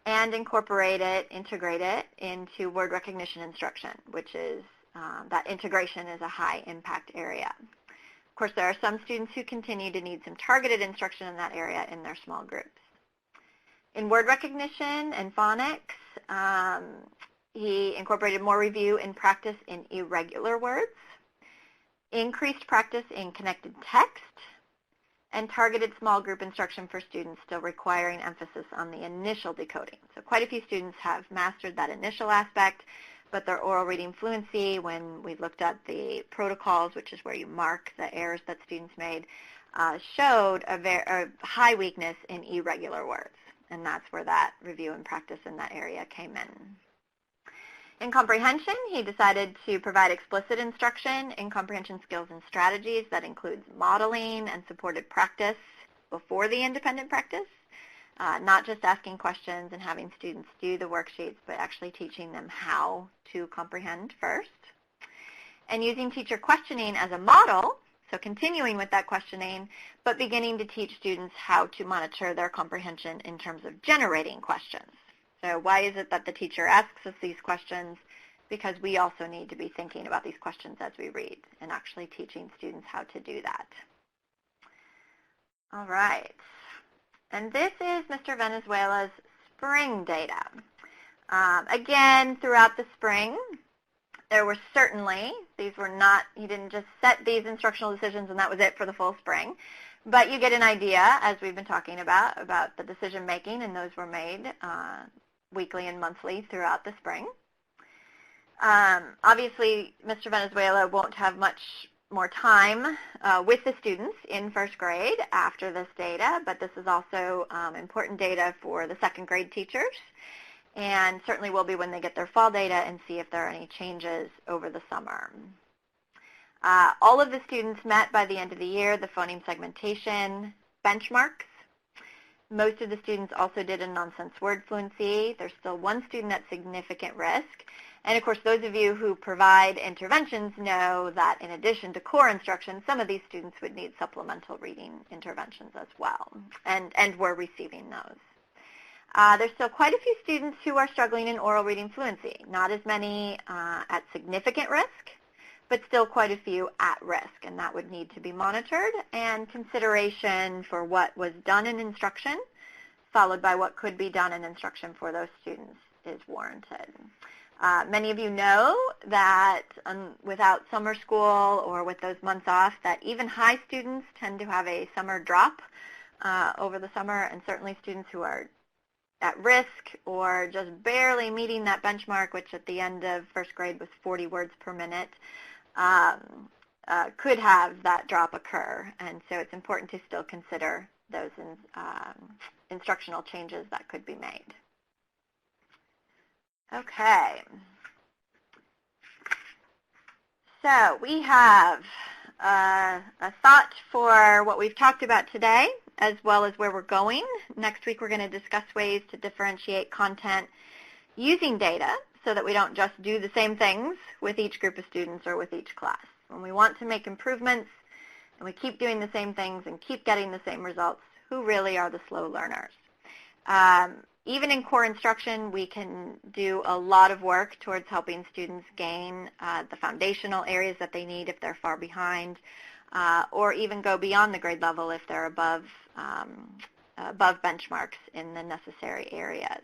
and incorporate it, integrate it into word recognition instruction, which is, that integration is a high impact area. Of course, there are some students who continue to need some targeted instruction in that area in their small groups. In word recognition and phonics, he incorporated more review and practice in irregular words, increased practice in connected text, and targeted small group instruction for students still requiring emphasis on the initial decoding. So quite a few students have mastered that initial aspect, but their oral reading fluency, when we looked at the protocols, which is where you mark the errors that students made, showed a high weakness in irregular words, and that's where that review and practice in that area came in. In comprehension, he decided to provide explicit instruction in comprehension skills and strategies that includes modeling and supported practice before the independent practice, not just asking questions and having students do the worksheets, but actually teaching them how to comprehend first. And using teacher questioning as a model, so continuing with that questioning, but beginning to teach students how to monitor their comprehension in terms of generating questions. So why is it that the teacher asks us these questions? Because we also need to be thinking about these questions as we read and actually teaching students how to do that. All right. And this is Mr. Venezuela's spring data. Again, throughout the spring, there were certainly, these were not, he didn't just set these instructional decisions and that was it for the full spring. But you get an idea, as we've been talking about the decision making, and those were made weekly and monthly throughout the spring. Obviously, Mr. Venezuela won't have much more time with the students in first grade after this data, but this is also important data for the second grade teachers, and certainly will be when they get their fall data and see if there are any changes over the summer. All of the students met by the end of the year the phoneme segmentation benchmarks. Most of the students also did a nonsense word fluency. There's still one student at significant risk. And of course, those of you who provide interventions know that in addition to core instruction, some of these students would need supplemental reading interventions as well, and we're receiving those. There's still quite a few students who are struggling in oral reading fluency, not as many at significant risk, but still quite a few at risk, and that would need to be monitored, and consideration for what was done in instruction, followed by what could be done in instruction for those students is warranted. Many of you know that without summer school or with those months off, that even high students tend to have a summer drop over the summer, and certainly students who are at risk or just barely meeting that benchmark, which at the end of first grade was 40 words per minute, could have that drop occur. And so it's important to still consider those instructional changes that could be made. Okay. So we have a thought for what we've talked about today, as well as where we're going. Next week we're going to discuss ways to differentiate content using data so that we don't just do the same things with each group of students or with each class. When we want to make improvements and we keep doing the same things and keep getting the same results, who really are the slow learners? Even in core instruction, we can do a lot of work towards helping students gain the foundational areas that they need if they're far behind, or even go beyond the grade level if they're above benchmarks in the necessary areas.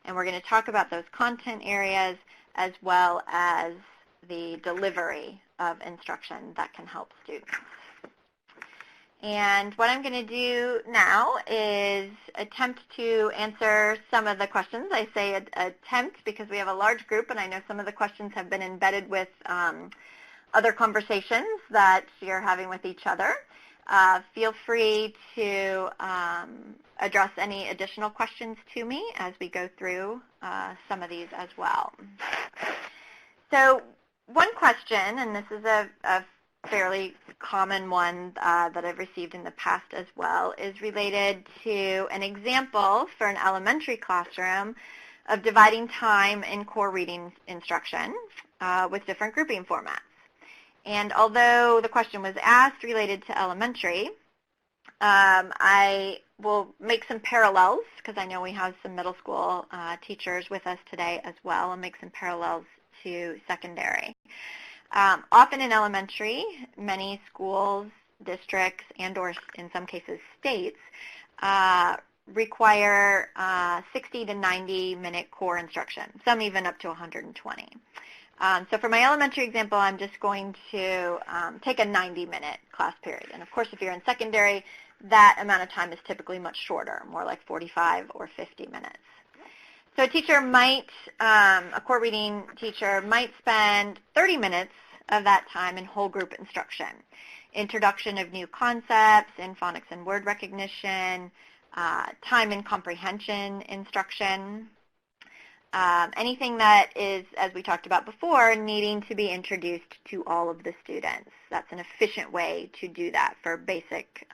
And we're going to talk about those content areas as well as the delivery of instruction that can help students. And what I'm going to do now is attempt to answer some of the questions. I say attempt because we have a large group, and I know some of the questions have been embedded with other conversations that you're having with each other. Feel free to address any additional questions to me as we go through some of these as well. So one question, and this is a fairly common one that I've received in the past as well, is related to an example for an elementary classroom of dividing time in core reading instruction with different grouping formats. And although the question was asked related to elementary, I will make some parallels because I know we have some middle school teachers with us today as well, and make some parallels to secondary. Often in elementary, many schools, districts, and or in some cases states require 60 to 90 minute core instruction, some even up to 120. So for my elementary example, I'm just going to take a 90-minute class period. And of course, if you're in secondary, that amount of time is typically much shorter, more like 45 or 50 minutes. So a teacher might, a core reading teacher might spend 30 minutes of that time in whole group instruction. Introduction of new concepts in phonics and word recognition, time and comprehension instruction, anything that is, as we talked about before, needing to be introduced to all of the students. That's an efficient way to do that for basic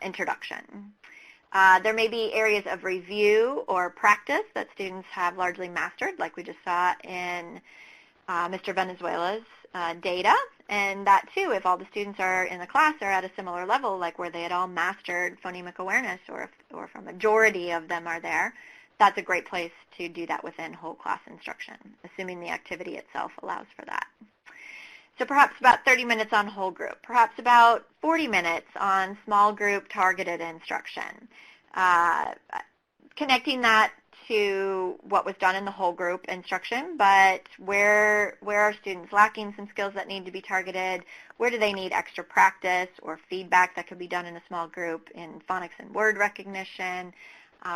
introduction. There may be areas of review or practice that students have largely mastered, like we just saw in Mr. Venezuela's data. And that, too, if all the students are in the class are at a similar level, like where they had all mastered phonemic awareness, or if a majority of them are there, that's a great place to do that within whole class instruction, assuming the activity itself allows for that. So perhaps about 30 minutes on whole group, perhaps about 40 minutes on small group targeted instruction, connecting that to what was done in the whole group instruction, but where are students lacking some skills that need to be targeted? Where do they need extra practice or feedback that could be done in a small group in phonics and word recognition?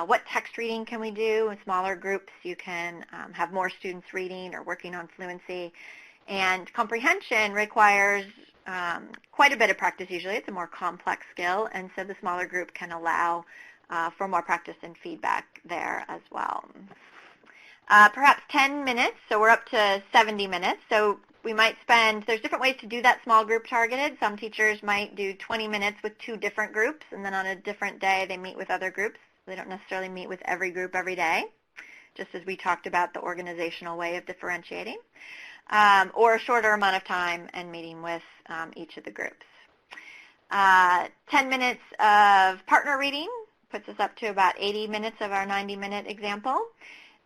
What text reading can we do? In smaller groups, you can have more students reading or working on fluency. And comprehension requires quite a bit of practice usually. It's a more complex skill, and so the smaller group can allow for more practice and feedback there as well. Perhaps 10 minutes, so we're up to 70 minutes. So we might spend, there's different ways to do that small group targeted. Some teachers might do 20 minutes with 2 different groups, and then on a different day they meet with other groups. They don't necessarily meet with every group every day, just as we talked about the organizational way of differentiating, or a shorter amount of time and meeting with each of the groups. 10 minutes of partner reading puts us up to about 80 minutes of our 90-minute example.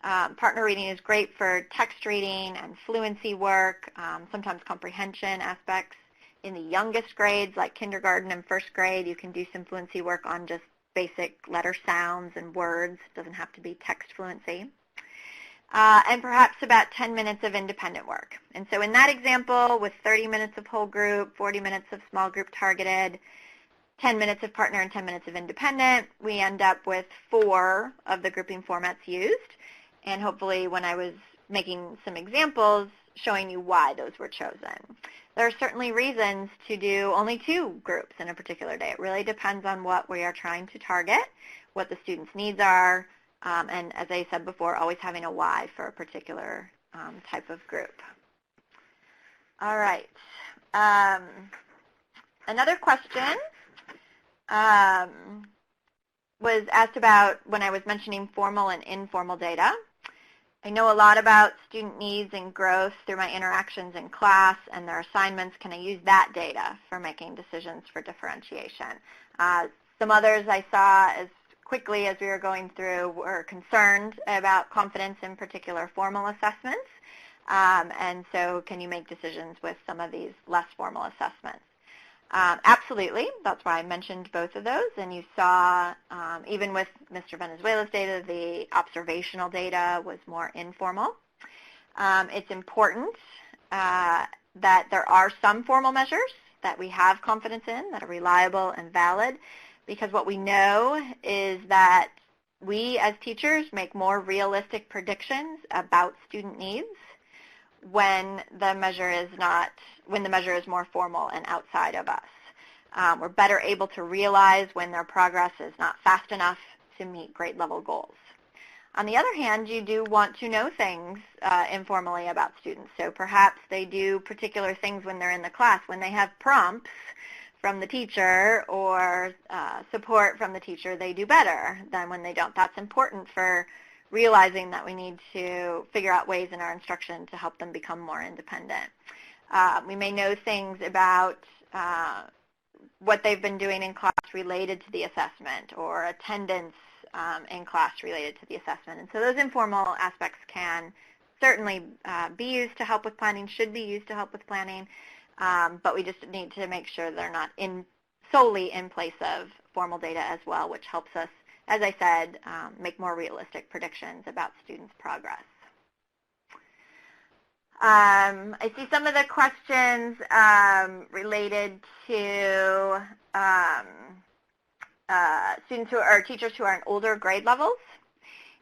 Partner reading is great for text reading and fluency work, sometimes comprehension aspects. In the youngest grades, like kindergarten and first grade, you can do some fluency work on just basic letter sounds and words. It doesn't have to be text fluency. And perhaps about 10 minutes of independent work. And so in that example, with 30 minutes of whole group, 40 minutes of small group targeted, 10 minutes of partner and 10 minutes of independent, we end up with 4 of the grouping formats used. And hopefully when I was making some examples, showing you why those were chosen. There are certainly reasons to do only 2 groups in a particular day. It really depends on what we are trying to target, what the students' needs are, and as I said before, always having a why for a particular type of group. All right. Another question was asked about when I was mentioning formal and informal data. I know a lot about student needs and growth through my interactions in class and their assignments. Can I use that data for making decisions for differentiation? Some others I saw as quickly as we were going through were concerned about confidence in particular formal assessments. And so can you make decisions with some of these less formal assessments? Absolutely. That's why I mentioned both of those. And you saw, even with Mr. Venezuela's data, the observational data was more informal. It's important that there are some formal measures that we have confidence in that are reliable and valid, because what we know is that we as teachers make more realistic predictions about student needs when the measure is more formal and outside of us. We're better able to realize when their progress is not fast enough to meet grade level goals. On the other hand, you do want to know things informally about students. So perhaps they do particular things when they're in the class, when they have prompts from the teacher or support from the teacher, they do better than when they don't. That's important for realizing that we need to figure out ways in our instruction to help them become more independent. We may know things about what they've been doing in class related to the assessment, or attendance in class related to the assessment. And so those informal aspects can certainly be used to help with planning, should be used to help with planning, but we just need to make sure they're not solely in place of formal data as well, which helps us, as I said, make more realistic predictions about students' progress. I see some of the questions related to students who are teachers who are in older grade levels.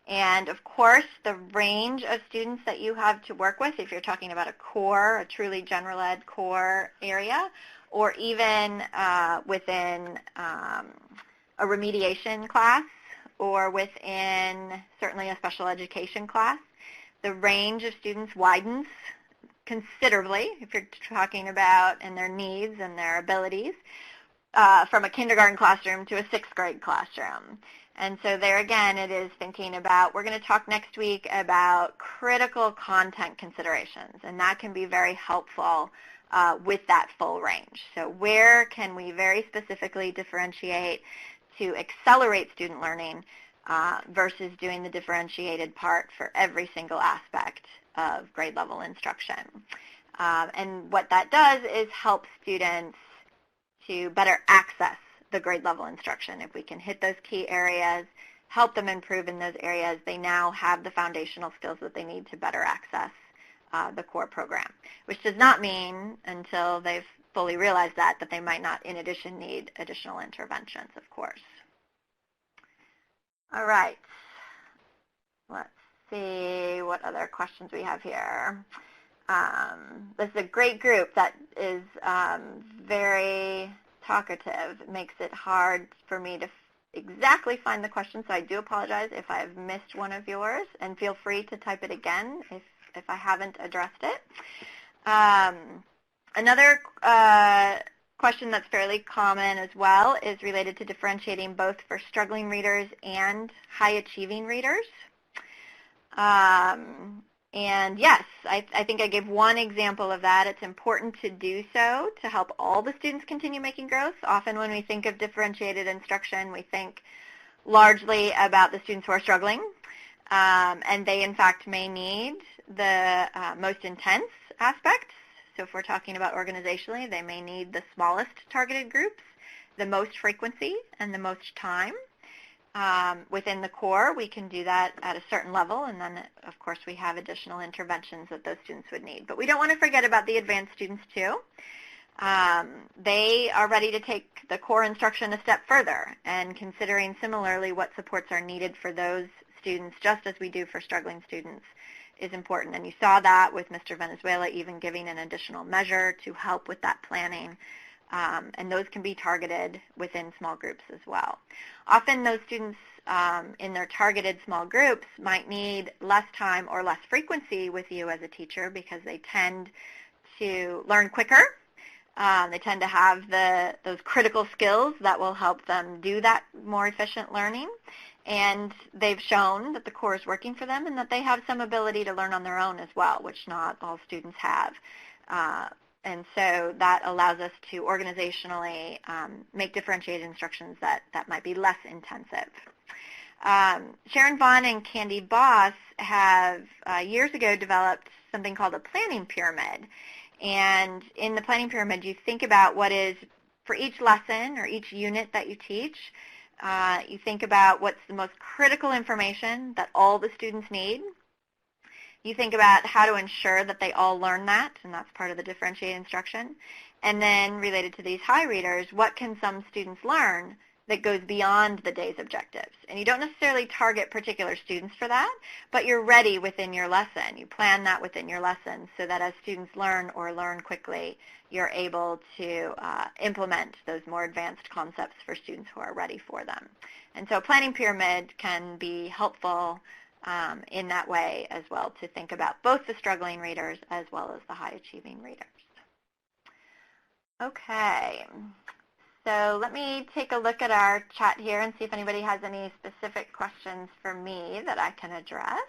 And of course, the range of students that you have to work with, if you're talking about a core, a truly general ed core area, or even within a remediation class, or within certainly a special education class, the range of students widens considerably if you're talking about and their needs and their abilities from a kindergarten classroom to a sixth grade classroom. And so there again, it is thinking about, we're going to talk next week about critical content considerations, and that can be very helpful with that full range. So where can we very specifically differentiate to accelerate student learning versus doing the differentiated part for every single aspect of grade level instruction. And what that does is help students to better access the grade level instruction. If we can hit those key areas, help them improve in those areas, they now have the foundational skills that they need to better access the core program, which does not mean until they've fully realized that they might not in addition need additional interventions, of course. All right, let's see what other questions we have here. This is a great group that is very talkative. It makes it hard for me to exactly find the question, so I do apologize if I've missed one of yours, and feel free to type it again if I haven't addressed it. Another question that's fairly common as well is related to differentiating both for struggling readers and high-achieving readers. And yes, I think I gave one example of that. It's important to do so to help all the students continue making growth. Often when we think of differentiated instruction, we think largely about the students who are struggling, and they in fact may need the most intense aspects. So if we're talking about organizationally, they may need the smallest targeted groups, the most frequency, and the most time. Within the core, we can do that at a certain level, and then, of course, we have additional interventions that those students would need. But we don't want to forget about the advanced students, too. They are ready to take the core instruction a step further, and considering similarly what supports are needed for those students, just as we do for struggling students, is important. And you saw that with Mr. Venezuela even giving an additional measure to help with that planning. And those can be targeted within small groups as well. Often those students in their targeted small groups might need less time or less frequency with you as a teacher because they tend to learn quicker. They tend to have those critical skills that will help them do that more efficient learning. And they've shown that the core is working for them and that they have some ability to learn on their own as well, which not all students have. And so that allows us to organizationally make differentiated instructions that might be less intensive. Sharon Vaughn and Candy Boss have years ago developed something called a planning pyramid. And in the planning pyramid, you think about what is, for each lesson or each unit that you teach, you think about what's the most critical information that all the students need. You think about how to ensure that they all learn that, and that's part of the differentiated instruction. And then related to these high readers, what can some students learn that goes beyond the day's objectives? And you don't necessarily target particular students for that, but you're ready within your lesson. You plan that within your lesson so that as students learn or learn quickly, you're able to implement those more advanced concepts for students who are ready for them. And so a planning pyramid can be helpful in that way as well, to think about both the struggling readers as well as the high-achieving readers. Okay, so let me take a look at our chat here and see if anybody has any specific questions for me that I can address.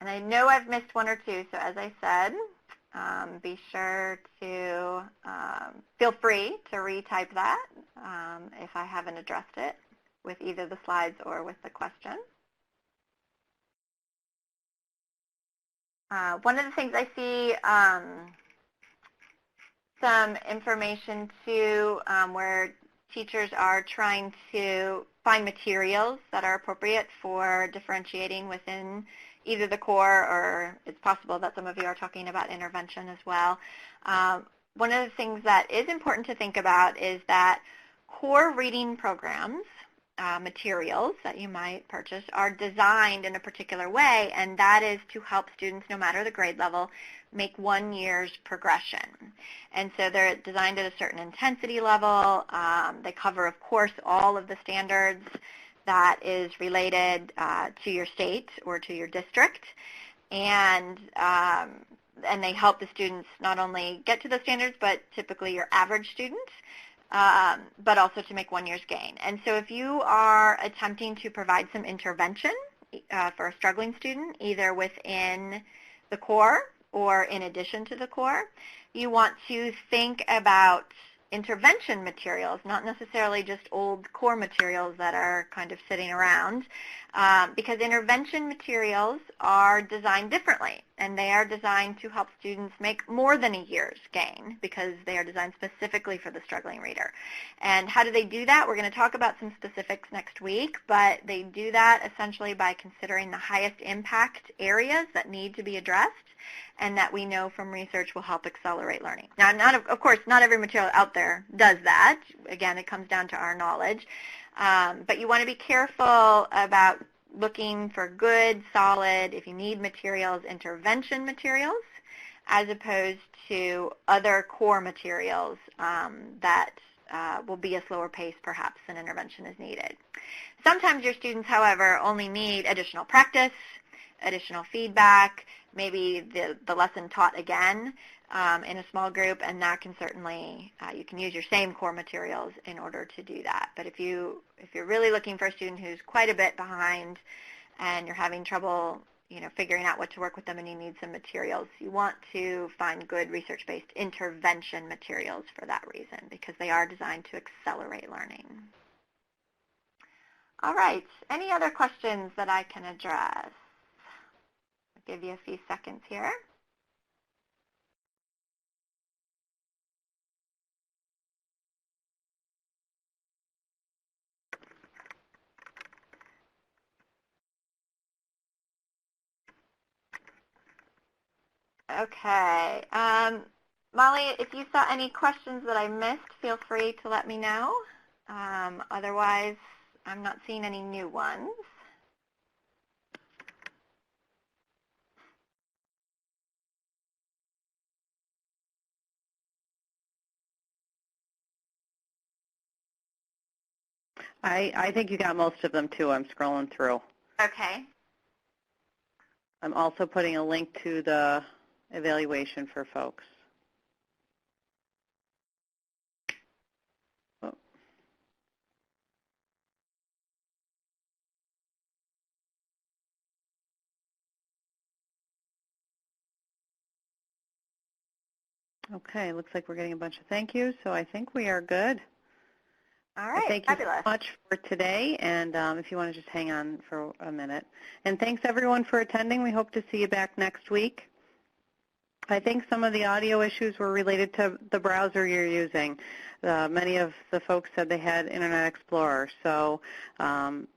And I know I've missed one or two, so as I said, be sure to feel free to retype that if I haven't addressed it with either the slides or with the question. One of the things I see some information too where teachers are trying to find materials that are appropriate for differentiating within either the core, or it's possible that some of you are talking about intervention as well. One of the things that is important to think about is that core reading programs, materials that you might purchase, are designed in a particular way, and that is to help students, no matter the grade level, make 1 year's progression. And so they're designed at a certain intensity level. They cover, of course, all of the standards that is related to your state or to your district, and they help the students not only get to the standards, but typically your average student, but also to make 1 year's gain. And so if you are attempting to provide some intervention for a struggling student, either within the core or in addition to the core, you want to think about intervention materials, not necessarily just old core materials that are kind of sitting around, because intervention materials are designed differently, and they are designed to help students make more than a year's gain because they are designed specifically for the struggling reader. And how do they do that? We're going to talk about some specifics next week, but they do that essentially by considering the highest impact areas that need to be addressed and that we know from research will help accelerate learning. Now, of course, not every material out there does that. Again, it comes down to our knowledge. But you want to be careful about looking for good, solid, if you need materials, intervention materials, as opposed to other core materials that will be a slower pace, perhaps, than intervention is needed. Sometimes your students, however, only need additional practice, additional feedback, maybe the lesson taught again in a small group, and that can certainly, you can use your same core materials in order to do that. But if you're really looking for a student who's quite a bit behind and you're having trouble, figuring out what to work with them and you need some materials, you want to find good research-based intervention materials for that reason, because they are designed to accelerate learning. All right, any other questions that I can address? I'll give you a few seconds here. Okay. Molly, if you saw any questions that I missed, feel free to let me know. Otherwise, I'm not seeing any new ones. I think you got most of them, too. I'm scrolling through. Okay. I'm also putting a link to the evaluation for folks. Oh. Okay, looks like we're getting a bunch of thank yous, so I think we are good. All right, thank fabulous. you so much for today, and if you want to just hang on for a minute. And thanks, everyone, for attending. We hope to see you back next week. I think some of the audio issues were related to the browser you're using. Many of the folks said they had Internet Explorer, so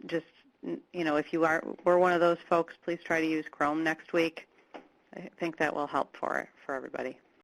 just, if you were one of those folks, please try to use Chrome next week. I think that will help for everybody.